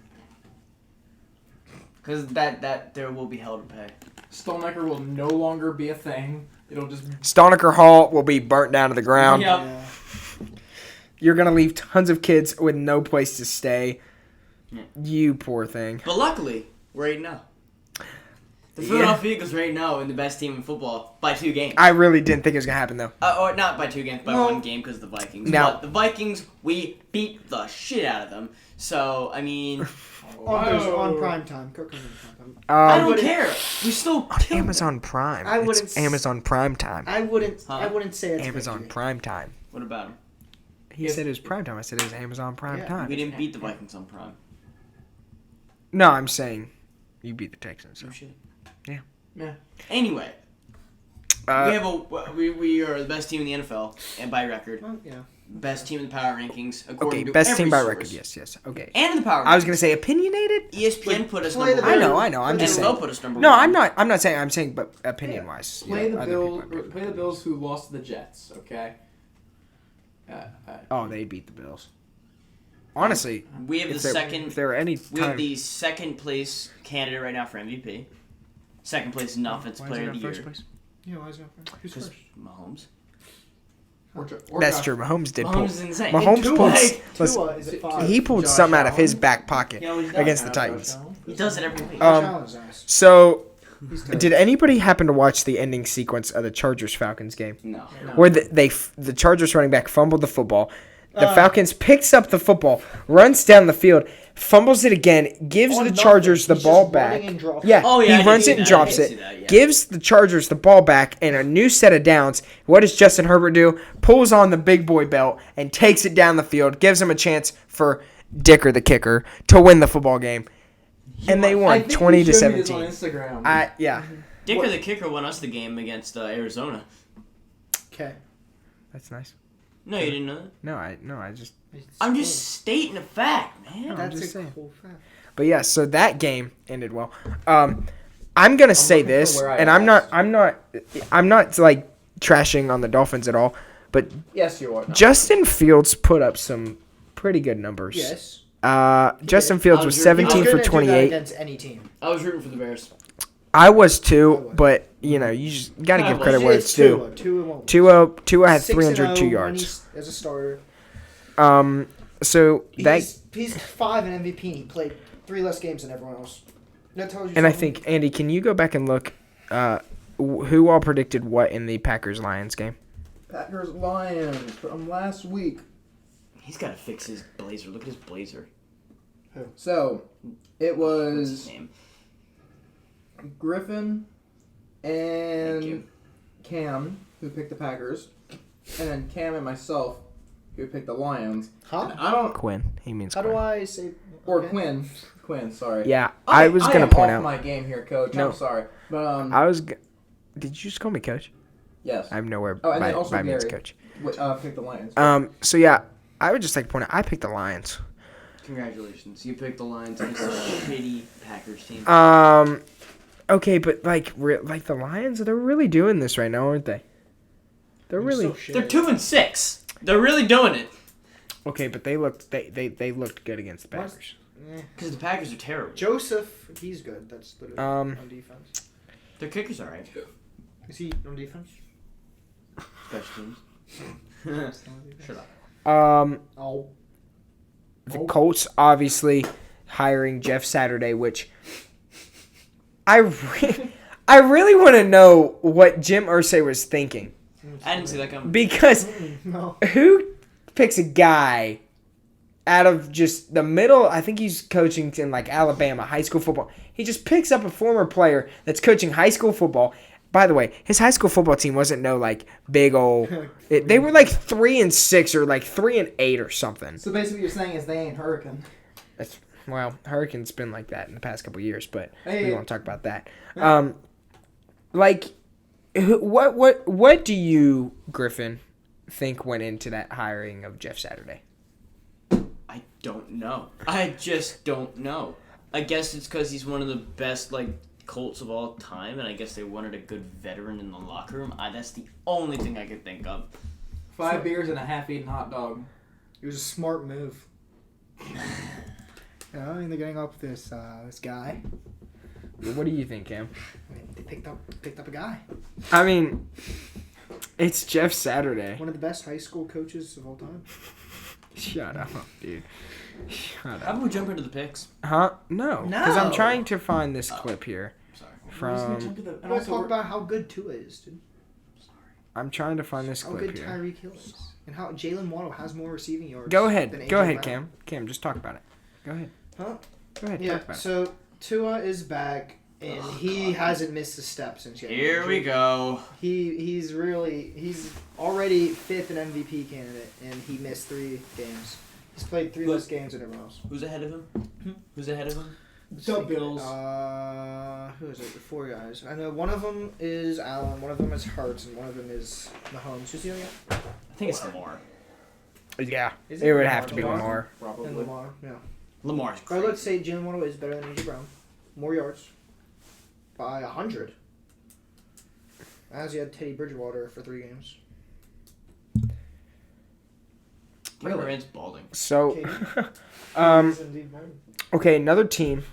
Because that there will be hell to pay. Stonenecker will no longer be a thing. It'll just. Stonenecker Hall will be burnt down to the ground. Yep. Yeah. You're gonna leave tons of kids with no place to stay. Yeah. You poor thing. But luckily, we're 8-0. The Philadelphia Eagles right now in the best team in football by 2 games. I really didn't think it was gonna happen though. Or not by 2 games, by 1 game because of the Vikings. Now- But the Vikings, we beat the shit out of them. So, I mean, On prime time. Kirk Cousins on prime time. I don't care. We still killed them. Amazon Prime. I wouldn't It's Amazon Prime Time. I wouldn't say it's Amazon victory. Prime Time. What about them? He said it was Prime Time. I said it was Amazon Prime Yeah. Time. We didn't beat the Vikings on Prime. No, I'm saying you beat the Texans. So. Oh, shit. Yeah. Anyway, we are the best team in the NFL and by record. Well, yeah. Best team in the power rankings according Okay, to best every team by source. record. Yes. Okay. And in the power rankings. I was gonna say opinionated. ESPN put us play number the one. Bills. I know. I'm just NFL saying. put us number No, one. I'm not saying. I'm saying, but opinion wise. Play the Bills who lost to the Jets. Okay. Oh, they beat the Bills. Honestly, We have the second. If there were any We have time, the second place candidate right now for MVP. Second place in offensive player of the year. Yeah, why is that? Who's Because first? Mahomes. That's true. Mahomes did pull. Mahomes is insane. Mahomes And pulled. Tua, listen, Tua is at 5. he pulled Josh something out of his Allen? back pocket You know what he's done? against the Titans. He does it every week. Josh Allen's ass. So, He's terrible. did anybody happen to watch the ending sequence of the Chargers Falcons game? No. Where the Chargers running back fumbled the football. The Falcons picks up the football, runs down the field, fumbles it again, gives the Chargers the ball back. Yeah, he runs it and drops it, gives the Chargers the ball back and a new set of downs. What does Justin Herbert do? Pulls on the big boy belt and takes it down the field, gives him a chance for Dicker, the kicker, to win the football game. And they won 20-17. On Instagram. Yeah. Dicker, the kicker, won us the game against Arizona. Okay. That's nice. No, you didn't know that? No, I just... I'm just stating a fact, man. That's a cool fact. But yeah, so that game ended well. I'm gonna say this, and I'm not like trashing on the Dolphins at all, but Yes, you are. Justin Fields put up some pretty good numbers. Yes. Justin Fields was 17 for 28 against any team. I was rooting for the Bears. I was too, but you know you just gotta give credit where it's due. Tua had 302 yards as a starter. So he's 5 in MVP. He played 3 less games than everyone else. That tells you. And something. I think Andy, can you go back and look? Who all predicted what in the Packers-Lions game? Packers-Lions from last week. He's got to fix his blazer. Look at his blazer. So, it What's his was name? Griffin and Cam who picked the Packers, and then Cam and myself who picked the Lions. Huh? And I don't. Quinn. He means How Quinn. do I say? Or okay. Quinn. Quinn. Sorry. Yeah, I was gonna am point off out. my game here, Coach. No. I'm sorry, but Did you just call me coach? yes. I'm nowhere Oh, and then also by means Gary. coach. Picked the Lions. So yeah, I would just like to point out I picked the Lions. Congratulations. You picked the Lions against a shitty Packers team. Okay, but like the Lions, they're really doing this right now, aren't they? They're really. They're 2-6. They're really doing it. Okay, but they looked good against the Packers. Because the Packers are terrible. Joseph, he's good. That's literally on defense. Their kicker's alright. Is he on defense? Special teams. Shut up. The Colts obviously hiring Jeff Saturday, which I really want to know what Jim Irsay was thinking. I didn't see that coming. Because who picks a guy out of just the middle? I think he's coaching in like Alabama, high school football. He just picks up a former player that's coaching high school football. By the way, his high school football team wasn't no like big old. They were like 3-6 or like 3-8 or something. So basically, what you're saying is they ain't Hurricane. Well, Hurricane's been like that in the past couple of years, but Hey. we won't talk about that. What do you, Griffin, think went into that hiring of Jeff Saturday? I don't know. I just don't know. I guess it's because he's one of the best Colts of all time, and I guess they wanted a good veteran in the locker room. That's the only thing I could think of. 5 beers and a half-eaten hot dog. It was a smart move. I mean, they're getting up this guy. What do you think, Cam? I mean, they picked up a guy. I mean, it's Jeff Saturday. One of the best high school coaches of all time. Shut up, dude. Shut How up. about we jump into the picks? Huh? No. Because I'm No. trying to find this clip here. Sorry. From. I want to talk about how good Tua is, dude. I'm trying to find this How clip good here. Tyreek Hill is. And how Jalen Waddle has more receiving yards. Go than ahead. AJ Go ahead, Brown. Cam. Just talk about it. Go ahead. Huh? Go ahead. Yeah, Talk about it. so Tua is back, and he hasn't missed a step since getting Here we injured. go. He's already 5th in MVP candidate, and he missed 3 games. He's played 3 less games than everyone else. Who's ahead of him? Who's ahead of him? The Bills. Who is it? The 4 guys. I know one of them is Allen, one of them is Hurts, and one of them is Mahomes. Who's the other guy? I think it's Lamar. Yeah. Is It would have to be Lamar? Lamar. Probably. And Lamar, yeah. Lamar's Or crazy. let's say Jalen Waddle is better than AJ Brown. More yards. By 100. As he had Teddy Bridgewater for 3 games. Really? Balding. So, He's indeed balding. okay, another team.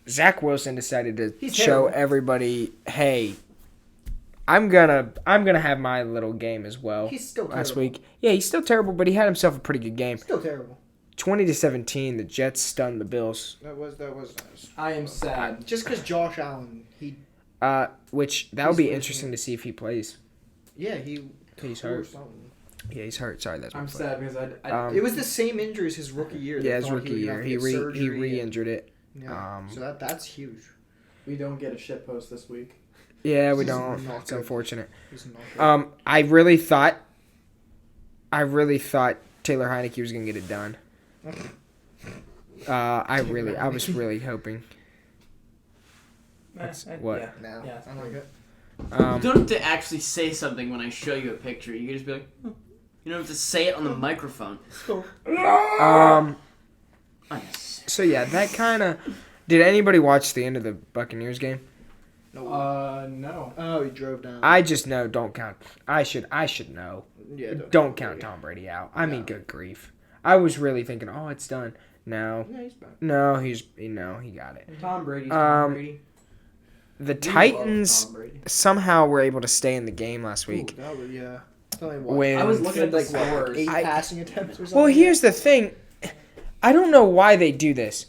Zach Wilson decided to He's show terrible. everybody, hey, I'm gonna have my little game as well. He's still terrible. Last week, yeah, he's still terrible, but he had himself a pretty good game. Still terrible. 20-17, the Jets stunned the Bills. That was nice. I am sad. Just because Josh Allen, Which that would He's be losing interesting to see if he plays. he's He's or hurt. something. Yeah, he's hurt. Sorry, that's my I'm fault. sad because I It was the same injury as his rookie year. Yeah, They his thought rookie would year. have to He get surgery and- re-injured it. Yeah. So that's huge. we don't get a shit post this week. Yeah, we He's don't. not It's good. unfortunate. He's not good. I really thought Taylor Heineke was gonna get it done. I was really hoping. What? Yeah. No, Yeah. I like it. You don't have to actually say something when I show you a picture. You can just be like, "Hmm." You don't have to say it on the microphone. So yeah, that kind of. Did anybody watch the end of the Buccaneers game? No. Oh, he drove down. I just know. Don't count. I should know. Yeah, Don't count Tom Brady out. I mean, good grief. I was really thinking, oh, it's done. No. Yeah, he's back. No, he got it. Tom Brady. The We Titans love Tom Brady. somehow were able to stay in the game last week. Ooh, that was, yeah. Tell me what. When I was looking at the Like, scores. 8 I- passing attempts or something? Well, here's the thing. I don't know why they do this.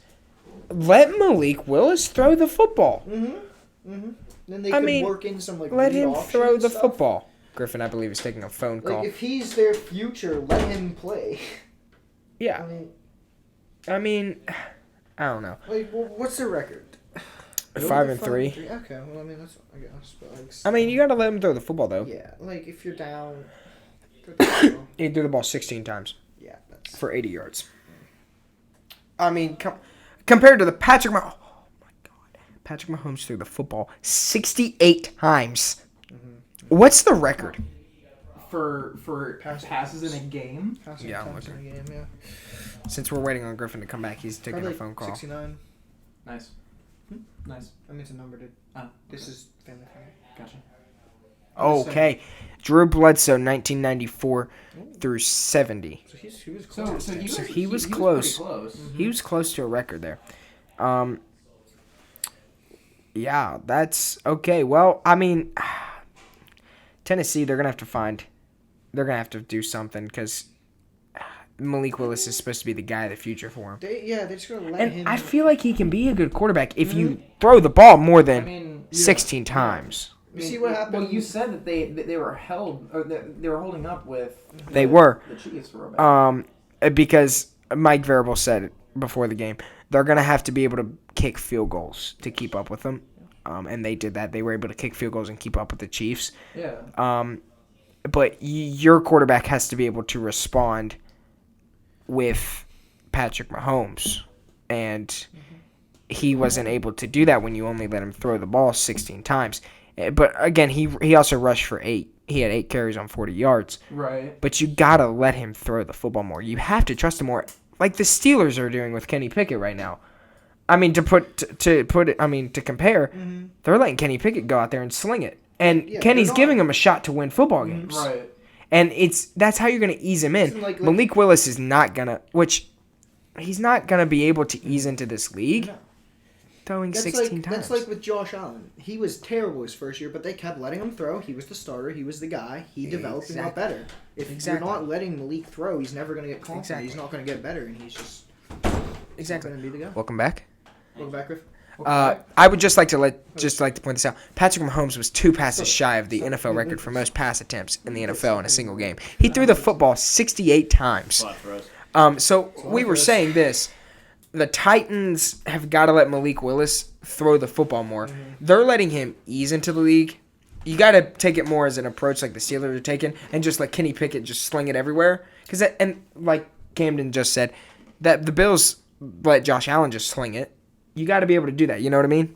Let Malik Willis throw the football. Then they I could mean, work in some, like, Let him read throw option the stuff. football. Griffin, I believe, is taking a phone call. Like, if he's their future, let him play. Yeah. I mean, I don't know. Like, what's their record? 5-3. Okay, well, I mean, that's, I guess. But like, I mean, you got to let him throw the football, though. yeah, like, if you're down. He threw the ball 16 times Yeah, that's. for 80 yards. I mean, compared to the Patrick Mahomes. Oh, my God. Patrick Mahomes threw the football 68 times. What's the record? For passes in a game. Passing Yeah, I'm attempts in looking. the game, yeah. Since we're waiting on Griffin to come back, he's taking Probably a phone call. 69. Nice. Nice. I mean, it's a number, dude. Oh, This is family friendly. gotcha. Okay. Drew Bledsoe, 1994 through 70. So he was So, close. he was pretty close. close. He was close to a record there. Yeah, that's okay. Well, I mean, Tennessee, they're going to have to do something because Malik Willis is supposed to be the guy of the future for him. They're just going to let And him. I feel like he can be a good quarterback if you throw the ball more than I mean, 16 times. You see what happened? Well, you said that they were held, or they were holding up with. They were. The Chiefs for a bit. Because Mike Variable said it before the game, they're going to have to be able to kick field goals to keep up with them. And they did that. They were able to kick field goals and keep up with the Chiefs. Yeah. But your quarterback has to be able to respond with Patrick Mahomes. And he wasn't able to do that when you only let him throw the ball 16 times. But again, he also rushed for 8. He had 8 carries on 40 yards. Right. But you got to let him throw the football more. You have to trust him more. Like the Steelers are doing with Kenny Pickett right now. I mean, to compare, they're letting Kenny Pickett go out there and sling it. And Yeah, Kenny's they're not. giving him a shot to win football games. Right. And that's how you're going to ease him in. Listen, like- Malik Willis is not going to, he's not going to be able to ease into this league throwing 16 times. That's like with Josh Allen. He was terrible his first year, but they kept letting him throw. He was the starter. He was the guy. He developed and got better. If Exactly. you're not letting Malik throw, he's never going to get confident. Exactly. He's not going to get better, and he's just Exactly. going to be the guy. Welcome back. Welcome back, Griff. I would just like to point this out. Patrick Mahomes was 2 passes shy of the NFL record for most pass attempts in the NFL in a single game. He threw the football 68 times. So we were saying this. The Titans have got to let Malik Willis throw the football more. They're letting him ease into the league. You got to take it more as an approach like the Steelers are taking and just let Kenny Pickett just sling it everywhere. And like Camden just said, that the Bills let Josh Allen just sling it. You got to be able to do that. You know what I mean?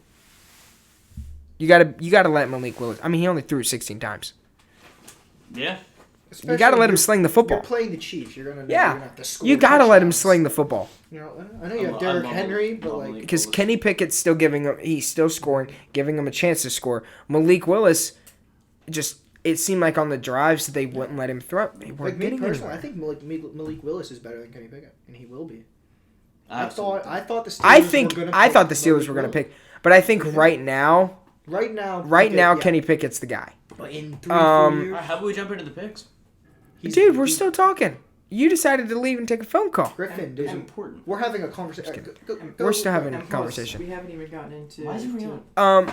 You got to let Malik Willis. I mean, he only threw it 16 times. Yeah. You got to let him sling the football. You're playing the Chiefs. You're going to have to score. You got to let him touchdowns. sling the football. You know, I know you have Derrick Henry, but like Because Kenny Pickett's still he's still scoring, giving him a chance to score. Malik Willis, it seemed like on the drives they wouldn't let him throw. They weren't like me getting personally, anywhere. I think Malik Willis is better than Kenny Pickett, and he will be. Absolutely. I thought the Steelers I thought the Steelers were going to pick, but I think right now, yeah. Kenny Pickett's the guy. But in 3-4 years, How about we jump into the picks? Dude, we're still talking. You decided to leave and take a phone call. Griffin, That's important. we're having a conversation. We're still having a And plus, conversation. We haven't even gotten into. Why is it on?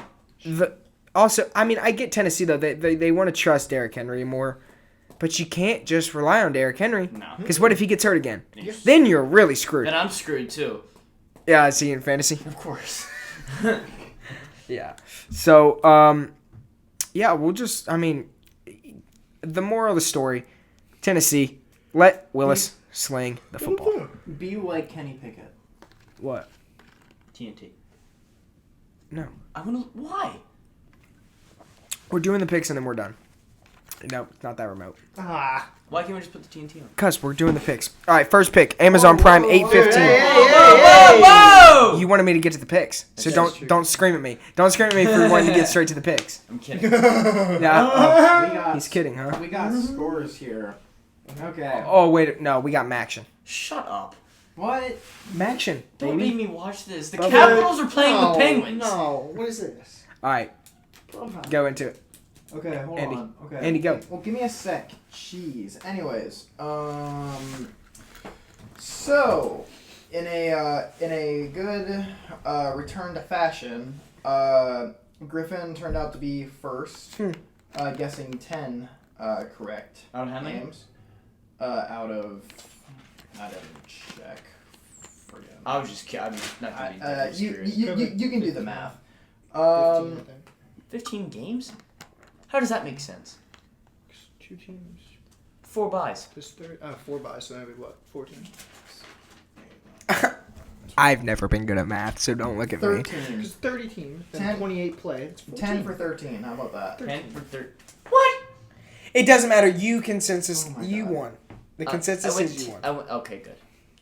Also, I mean, I get Tennessee though. They want to trust Derrick Henry more. But you can't just rely on Derrick Henry. No. Because what if he gets hurt again? Yes. Then you're really screwed. Then I'm screwed too. Yeah, I see in fantasy. Of course. Yeah. So, yeah, the moral of the story, Tennessee, let Willis sling the football. Be like Kenny Pickett. What? TNT. No. Why? We're doing the picks and then we're done. No, it's not that remote. Ah. Why can't we just put the TNT on? Because we're doing the picks. All right, first pick, Amazon Prime, $8.15. Whoa! You wanted me to get to the picks, so don't scream at me. Don't scream at me for wanting to get straight to the picks. I'm kidding. Yeah, he's kidding, huh? We got scores here. Okay. Oh wait, no, we got Maction. Shut up. What? Maction, Don't baby. make me watch this. The Capitals are playing the Penguins. No, what is this? All right, go into it. Okay, hold Andy. on. Okay. Andy, go. Well, give me a sec. Jeez. Anyways, so in a good return to fashion, Griffin turned out to be first, guessing 10 correct Out of how many? names. Out of I didn't check. Forget. I was just kidding. I'm not gonna be You can do the math. 15 games? How does that make sense? 2 teams. 4 buys. Just 4 buys, so that'd be what? 14. I've never been good at math, so don't look at me. 13. Because 30 teams, then 10 28 play. It's 10 for 13. How about that? 10 for 30. What? It doesn't matter. You consensus. Oh my You God. won. The consensus is you won. Okay, good.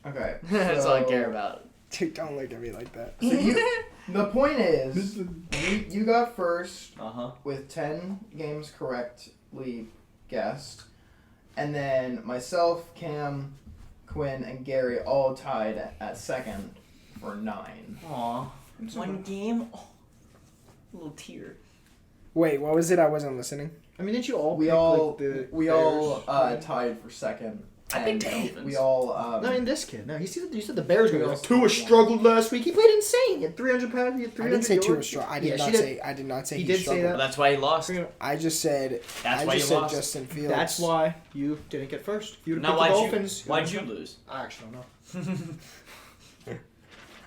Okay. That's all I so- care about. Dude, don't look at me like that. So the point is, you got first Uh-huh. with 10 games correctly guessed, and then myself, Cam, Quinn, and Gary all tied at second for 9. Aw. One game? Oh, a little tear. Wait, what was it? I wasn't listening. I mean, didn't you all We pick, all like, the we Bears? all tied for second. I think and Dolphins. we all No, I mean this kid. No, you said the Bears were We like all Tua scored struggled last week. He played insane. He had 300 pounds. He had 300 I didn't say yards. Tua was strong. I did not say. I did not say He he did say struggled. that. Well, that's why he lost. I just said. That's I why just you said lost. Justin Fields. That's why you didn't get first. If you would Now, have picked the Dolphins. why'd you lose? I actually don't know.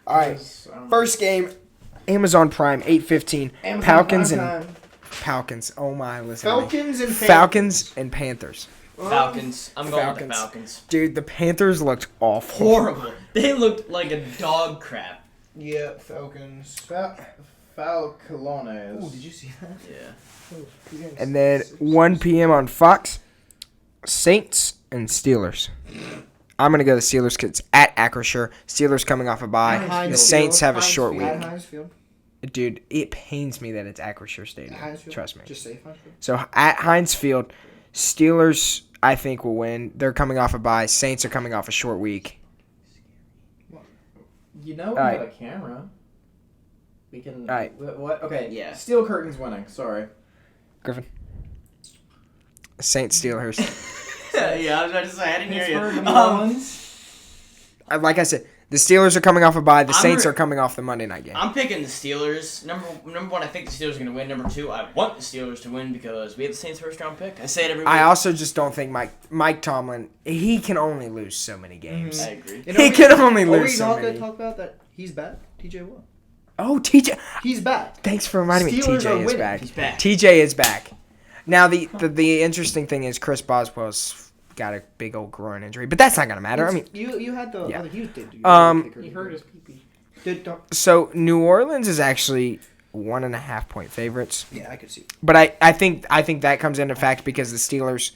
All right. First game, Amazon Prime, 8:15. Falcons and Falcons. Oh my, listen. to me. Falcons and Falcons and Panthers. Falcons. I'm going with the Falcons. Falcons. Dude, the Panthers looked awful. Horrible. They looked like a dog crap. Yeah, Falcons. Falcones. Oh, did you see that? Yeah. And then 1 p.m. on Fox, Saints and Steelers. I'm gonna go the Steelers because it's at Acrisure. Steelers coming off a bye. The Saints have a short week. At Heinz Field. Dude, it pains me that it's Acrisure Stadium. Heinz Field. Trust me. Just say Heinz Field. So at Heinz Field, Steelers I think will win. They're coming off a bye. Saints are coming off a short week. You know we Alright. have a camera. We can. Alright. What? Okay. Yeah. Steel Curtain's winning. Sorry. Griffin. Saints Steelers. Yeah, I was about to say, I didn't hear Pittsburgh, you. New Orleans. Like I said, the Steelers are coming off a bye. The I'm Saints re- are coming off the Monday night game. I'm picking the Steelers. Number 1, I think the Steelers are going to win. Number 2, I want the Steelers to win because we have the Saints' first-round pick. I say it every week. I also just don't think Mike Tomlin, he can only lose so many games. I agree. You know, He can only Are lose we so not going many. to talk about that? He's back. TJ what? Oh, TJ. He's back. Thanks for reminding me. Steelers are TJ is winning. back. He's back. TJ is back. Now, the interesting thing is Chris Boswell's got a big old groin injury, but that's not going to matter. I mean, you had the yeah. other you did. He hurt his pee-pee. so New Orleans is actually 1.5 point favorites. Yeah, I could see. But I think that comes into fact because the Steelers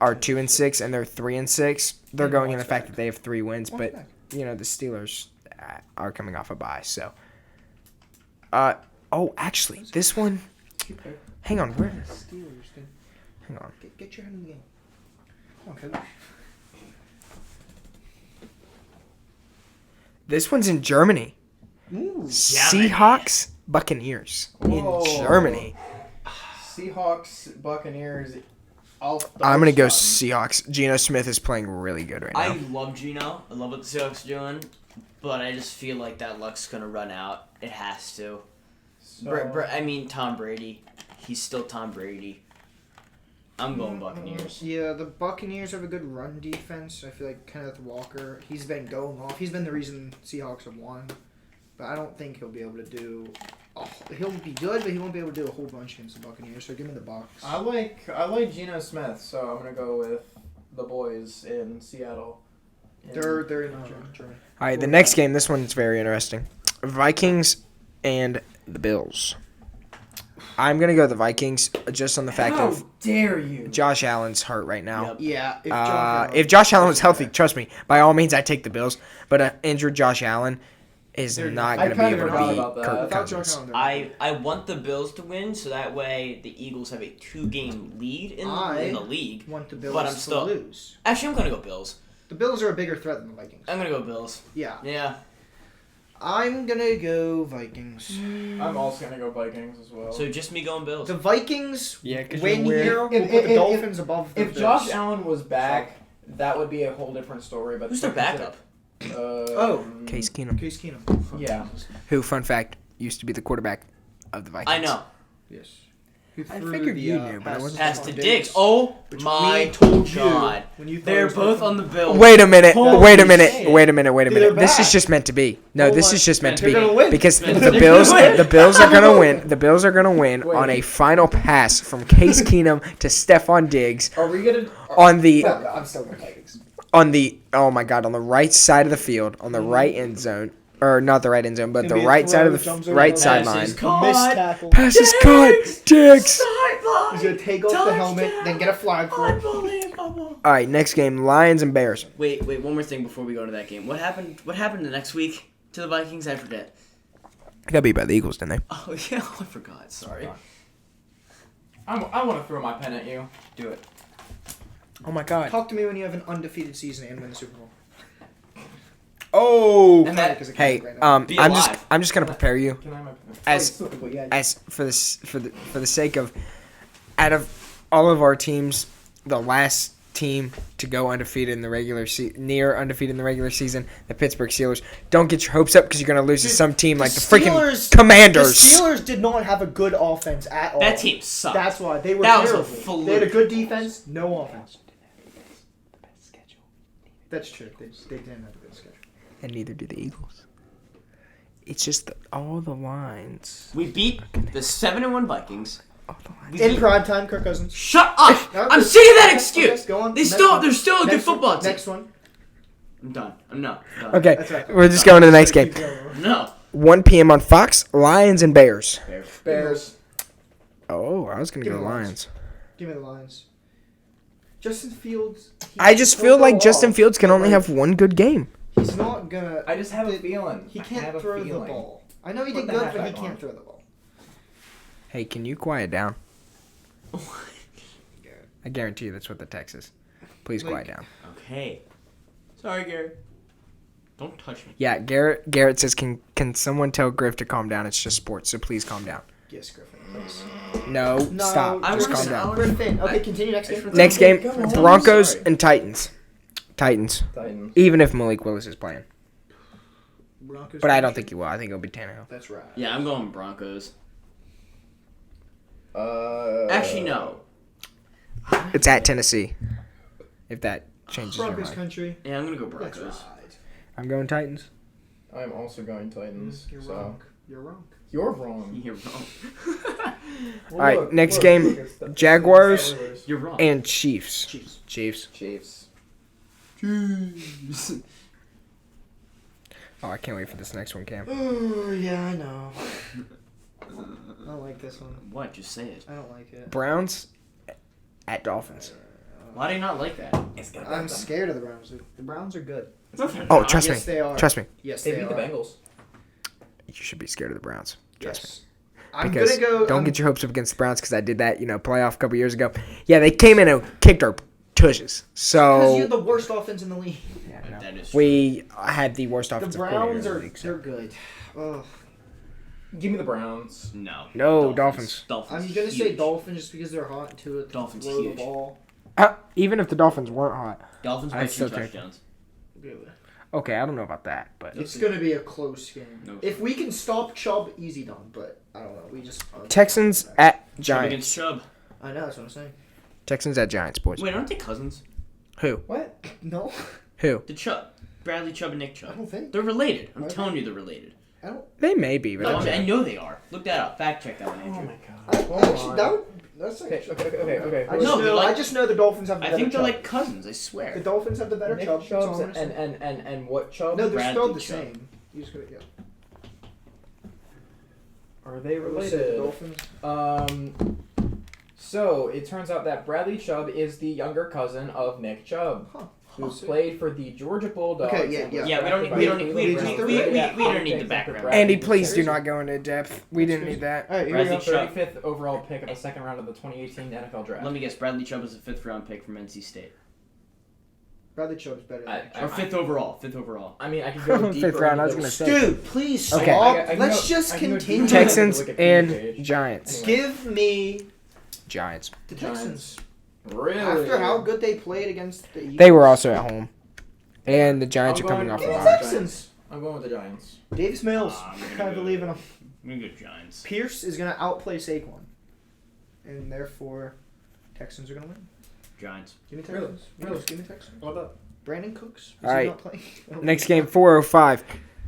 are 2-6 and they're 3-6. They're going in the fact that they have 3 wins, but you know the Steelers are coming off a bye. So, actually, this one. Hang on, where? Steelers. Dude. Hang on. Get your head in the game. Okay. This one's in Germany. Ooh. Seahawks, Buccaneers Whoa. in Germany. Seahawks, Buccaneers. I'm gonna go Seahawks. Geno Smith is playing really good right I now. love Geno. I love what the Seahawks are doing. But I just feel like that luck's going to run out. It has to. So, I mean, Tom Brady. He's still Tom Brady. I'm going Buccaneers. Yeah, the Buccaneers have a good run defense. I feel like Kenneth Walker, he's been going off. He's been the reason Seahawks have won. But I don't think he'll be able to do. Oh, he'll be good, but he won't be able to do a whole bunch against the Buccaneers. So give me the Bucs. I like Geno Smith, so I'm gonna go with the boys in Seattle. They're in Germany. All right, the next game. This one's very interesting. Vikings and the Bills. I'm gonna go the Vikings just on the fact How of dare you? Josh Allen's hurt right now. Yep. Yeah. If Josh Allen was healthy, trust me, by all means, I take the Bills. But injured Josh Allen is not going to be able to beat Kirk Cousins. I want the Bills to win, so that way the Eagles have a 2-game lead in the league. Want the Bills but I'm still to lose. Actually, I'm gonna go Bills. The Bills are a bigger threat than the Vikings. I'm gonna go Bills. Yeah. Yeah. I'm gonna go Vikings. I'm also gonna go Vikings as well. So just me going Bills. The Vikings Yeah, win here. We'll put the Dolphins above the If Bills. Josh Allen was back, that would be a whole different story. But Who's their backup? Case Keenum, Case Keenum. Yeah. who, fun fact, used to be the quarterback of the Vikings. I know. Yes. I figured you knew, but I wasn't Pass sure. to Diggs. Oh Which my we told you God! when you thought They're it was both like- on the Bills. Wait a minute. Holy Wait a minute. shit. Wait a minute. Wait a They're minute. This back. is just meant to be. No, Hold this on. is just meant to They're be gonna win. because They're the gonna Bills, win. the Bills are gonna win. The Bills are gonna win on a final pass from Case Keenum to Stephon Diggs Are we gonna? on the I'm still going Vikings. on the on the right side of the field, on the right end zone, or not the right end zone, but the Gonna be a right side of throw, the jumps over right the sideline. Passes Missed caught. tackle. Pass is caught. Diggs. Sideline. He's gonna take off the helmet, then get a flag for it. Unbelievable. All right, next game: Lions and Bears. Wait, one more thing before we go to that game. What happened the next week to the Vikings? I forget. They got beat by the Eagles, didn't they? Oh yeah, I forgot. Sorry. I want to throw my pen at you. Do it. Oh my God. Talk to me when you have an undefeated season and win the Super Bowl. Oh. And that- Hey, Be I'm alive. just gonna prepare you Can I have my pen? as for the sake of, out of all of our teams, the last team to go undefeated in the near undefeated in the regular season, the Pittsburgh Steelers. Don't get your hopes up because you're gonna lose to some team like the freaking Commanders. The Steelers did not have a good offense at all. That team sucked. That's why they were That was a terrible. fluke. They had a good defense, no offense. That's true. They didn't have a good schedule. And neither do the Eagles. It's just all the lines. We beat the 7-1 Vikings. All the lines. We In beat- prime time, Kirk Cousins. Shut up! No, I'm just- seeing that okay, excuse. go on. They're Next still one. a good Next football one. team. Next one. I'm done. I'm done. Okay, That's right. we're just going to the next game. Keep going. No. 1 p.m. on Fox. Lions and Bears. Bears. Oh, I was gonna Give go me the Lions. Lions. Give me the Lions. Justin Fields. I just feel like Justin Fields can only have one good game. He's not gonna. I just have a feeling. He I can't have a throw the feeling. ball. I know he Put did the good, but he hashtag can't on. throw the ball. Hey, can you quiet down? I guarantee you that's what the text is. Please quiet down. Okay. Sorry, Gary. Don't touch me. Yeah, Garrett says, can someone tell Griff to calm down? It's just sports, so please calm down. Yes, Griffin. Please. No, stop. I Just was- calm down. Griffin. Okay, continue next game. Next game, Come on. Broncos Sorry. and Titans. Titans. Titans. Even if Malik Willis is playing. Broncos. But I don't think he will. I think it'll be Tannehill. That's right. Yeah, I'm going Broncos. Actually, no. It's at Tennessee. If that changes your Broncos mind. country. Yeah, I'm gonna go That's Broncos. right. I'm going Titans. I'm also going Titans. You're so. wrong. You're wrong. You're wrong. You're wrong. Well, All right, look, next look, game, it's the Jaguars Steelers. You're wrong. And Chiefs. Chiefs. Chiefs. Chiefs. Oh, I can't wait for this next one, Cam. Oh, yeah, I know. I don't like this one. What? Just say it. I don't like it. Browns at Dolphins. Why do you not like that? I'm scared of the Browns. The Browns are good. Oh, trust Yes, me. they are. Trust me. Yes, They they beat are. the Bengals. You should be scared of the Browns. Trust me. Yes. I'm Because gonna go. don't get your hopes up against the Browns because I did that, playoff a couple years ago. Yeah, they came in and kicked our tushes. Because you're So the worst offense in the league. That is true. we had the worst The offensive Browns coordinator in are the league. they're good. Ugh. Give me the Browns. No. Dolphins. Dolphins. I'm gonna say huge. Dolphins just because they're hot to Dolphins throw the huge. ball. Even if the Dolphins weren't hot. Dolphins by I'd 2 still take touchdowns. Really. Okay, I don't know about that, but It's gonna be a close game. No. If we can stop Chubb, easy done. But I don't know. We just Texans at Chubb Giants. against Chubb. I know that's what I'm saying. Texans at Giants, boys. Wait, aren't they cousins? Who? What? No, Who? The Chubb, Bradley Chubb and Nick I Chubb. don't think. They're related. I'm Are telling you, they're related. I don't. They may be, but No, I know they are. Look that up. Fact check that one, Oh Andrew. my I, god. actually, that would. That's Okay, actually. okay. I just know the Dolphins have the I better think they're Chubb. like cousins. I The swear. Dolphins have the better Nick Chubb. That's Chubbs all I'm gonna say. and what Chubb? No, they're Bradley spelled the Chubb. same. You just go, yeah. Are they We'll say the related? Dolphins. So it turns out that Bradley Chubb is the younger cousin of Nick Chubb, Huh. who played for the Georgia Bulldogs. Okay, yeah, and yeah. was Yeah, we don't drafted need- by we don't need- Cleveland we Browns. don't need- Yeah, we don't need the pick background. Bradley Andy, please do Chubb. not go into depth. We didn't need that. All right, here Bradley we go. Chubb. 35th overall pick of the second round of the 2018 NFL Draft. Let me guess. Bradley Chubb is a 5th round pick from NC State. Bradley Chubb's better than Nick Or Chubb. 5th overall. 5th overall. I mean, I could go deeper. Fifth round, I was into gonna the- say. Dude, please stop. Okay. I can Let's go- just I can go continue. deeper into the Texans Wikipedia and page. Giants. Anyway. Give me Giants. the Giants. Texans. Really? After how good they played against the Eagles. They were also at home. And the Giants I'm are coming going- off Give a me bye. the Texans. I'm going with the Giants. Davis Mills. I'm kind gonna of go- believe in him. I'm going to go Giants. Pierce is going to outplay Saquon. And therefore, Texans are going to win. Giants. Give me Really? Texans. Really? Give me Texans. What up? Brandon Cooks. Is All he right. not playing? Next game, 4:05.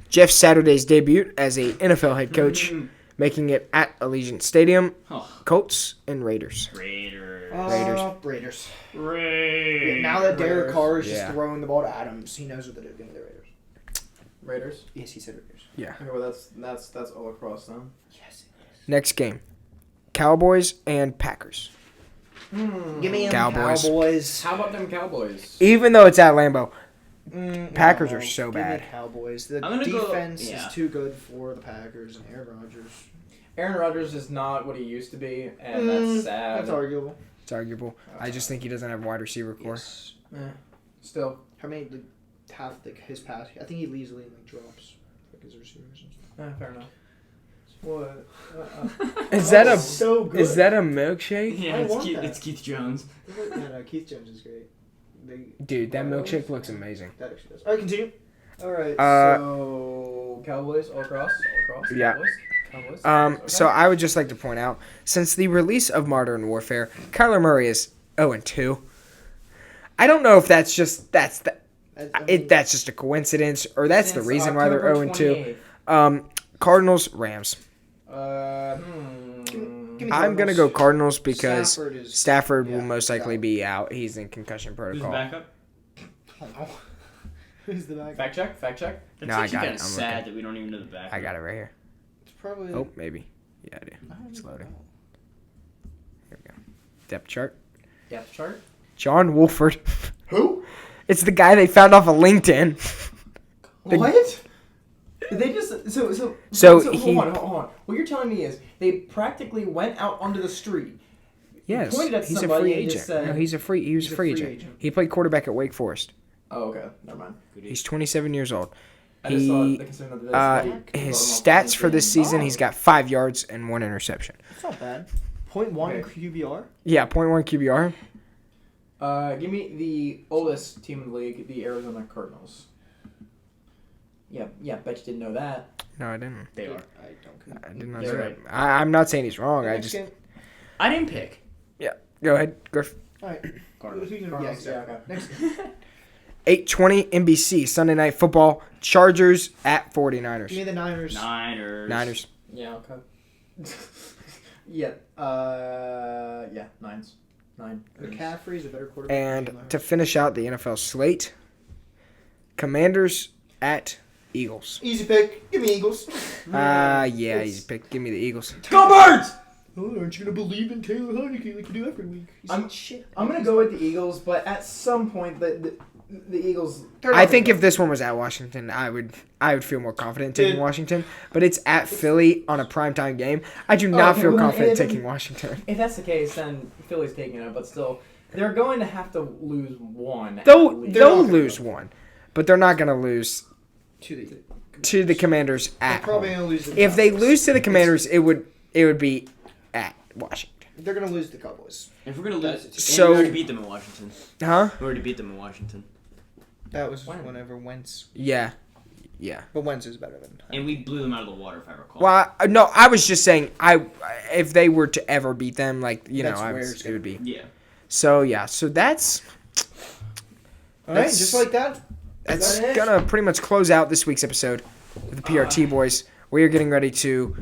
Jeff Saturday's debut as a NFL head coach, making it at Allegiant Stadium. Oh, Colts and Raiders. Raiders. Raiders. Raiders. Yeah, now that Derek Carr is just Yeah. throwing the ball to Adams, he knows what they're doing with the Raiders. Raiders. Yes, he said Raiders. Okay, well that's all across then. Yes. Next game, Cowboys and Packers. Give me them Cowboys. Cowboys. How about them Cowboys? Even though it's at Lambeau, Packers are so give me bad. Cowboys. The I'm gonna go- defense yeah. is too good for the Packers and Aaron Rodgers. Aaron Rodgers is not what he used to be, and that's sad. That's arguable. It's arguable. I just think he doesn't have wide receiver core. Yes. Still, How many half his pass? I think he leads the league in drops. Like his receivers and stuff. fair enough. What? Is that a so good? is that a milkshake? Yeah, I want that. it's Keith Jones. No, Keith Jones is great. Dude, that milkshake looks amazing. That actually does. All right, continue. All right. So Cowboys all across. Yeah. Cowboys. So I would just like to point out, since the release of Modern Warfare, Kyler Murray is 0-2. I don't know if that's just that's just a coincidence or that's the reason why they're 0-2. Cardinals, Rams. Give me I'm gonna Cardinals. go Cardinals because Stafford Stafford will yeah, most likely out. be out. He's in concussion Who's the protocol. backup? Oh, no. Who's the back? Fact check. That's No, I actually got kind it. of I'm sad looking. that we don't even know the backup. I got it right here. It's probably. Oh, maybe. Yeah, I do. It's loading. Here we go. Depth chart. Depth chart. John Wolford. Who? It's the guy they found off of LinkedIn. The- What? They just so he- hold on. What you're telling me is they practically went out onto the street. Yes, pointed at he's a somebody free and agent. just said- No, he was a free agent. He played quarterback at Wake Forest. Oh, okay. Never mind. He's 27 years old. I just saw He the concern of this. his stats for this season, he's got 5 yards and 1 interception. It's not bad. 0.1 Okay. QBR. Yeah, 0.1 QBR. Give me the oldest team in the league, the Arizona Cardinals. Yeah, bet you didn't know that. No, I didn't. They are. I don't. I did not You're say right. that. I'm not saying he's wrong. I Next just game. I didn't pick. go ahead, Griff. All right. Cardinals. Yeah, Cardinals, exactly. yeah, okay. Next game. 8:20 NBC Sunday Night Football. Chargers at 49ers. Give me the Niners. Niners. Yeah, okay. yeah, nines. 9. McCaffrey's a better quarterback. And to finish out the NFL slate, Commanders at Eagles. Easy pick. Give me Eagles. Yeah, It's- easy pick. Give me the Eagles. Go Birds! Oh, aren't you gonna believe in Taylor Heineke like you do every week? He's I'm- like, shit. I'm gonna go with the Eagles, but at some point the Eagles. I think if this one was at Washington, I would feel more confident taking Dude. Washington. But it's at Philly on a primetime game. I do not okay, feel well, then confident if- taking Washington. If that's the case, then Philly's taking it, but still, they're going to have to lose one. at They'll least. they'll lose one, but they're not gonna lose To to the Commanders they're at probably home. gonna lose. The If they Cowboys. lose to the Commanders, it would be at Washington. they're gonna lose the Cowboys. If we're gonna lose, So- we already beat them in Washington. Huh? We already beat them in Washington, That was When? whenever Wentz. Yeah. But Wentz is better than. and we blew them out of the water, if I recall. Well, no, I was just saying, if they were to ever beat them, like That's it where it's would be. Yeah. So yeah, so that's All right, just like that. that's that it? gonna pretty much close out this week's episode of the PRT Boys. We are getting ready to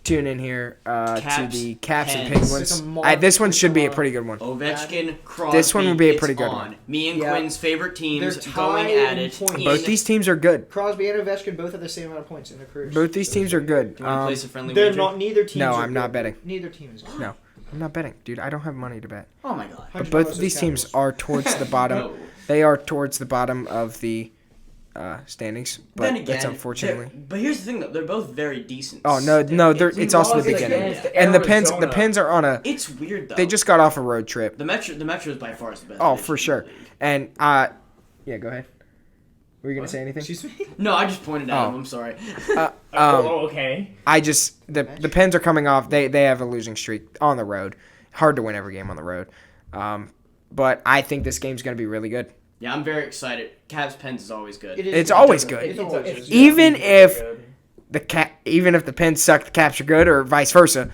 tune in here to Caps, the Caps and Pens. Penguins. It's like a This one should be a monster. pretty good one. Ovechkin, Crosby. This one would be a pretty it's good on. one. Me and Yeah. Quinn's favorite teams They're going tied at in it. points. Both these teams are good. Crosby and Ovechkin both have the same amount of points in their careers. Both these teams are good. Do you want to place a friendly They're wager? not. Neither team. No, I'm not betting. Neither team is. No, I'm not betting, dude. I don't have money to bet. Oh my god. But both of these teams are towards the bottom. No. They are towards the bottom of the standings, but Then again, that's unfortunately. But here's the thing, though. They're both very decent. Oh no, still. no, it's also the lost beginning, against and the Pens Arizona. are on a. It's weird though. They just got off a road trip. the Metro is by far the best. Oh, division for in sure. the league. And yeah, go ahead. Were you gonna say anything? Excuse me. No, I just pointed at Oh. him. I'm sorry. Okay. I just the Pens are coming off. They have a losing streak on the road. Hard to win every game on the road. But I think this game's gonna be really good. Yeah, I'm very excited. Cavs Pens is always good. It is It's good. always good. It's always good. Even if even if the Pens suck, the Caps are good, or vice versa.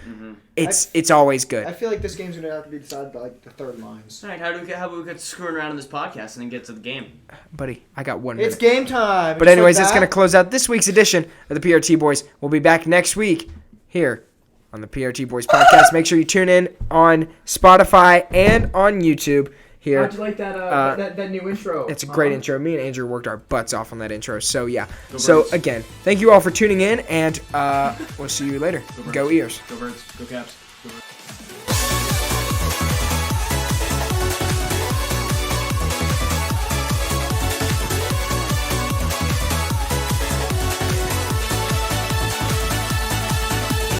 It's always I good. feel like this game's gonna have to be decided by like the third lines. All right, how about we get screwing around in this podcast and then get to the game? Buddy, I got 1 It's minute. game time. But Just anyways, like that's that. gonna close out this week's edition of the PRT Boys. We'll be back next week here on the PRT Boys podcast. Make sure you tune in on Spotify and on YouTube. Here. How'd you like that that new intro? It's a great intro. Me and Andrew worked our butts off on that intro. So, yeah. So, again, thank you all for tuning in, and we'll see you later. Go Ears. Go Birds. Go Caps. Go Birds.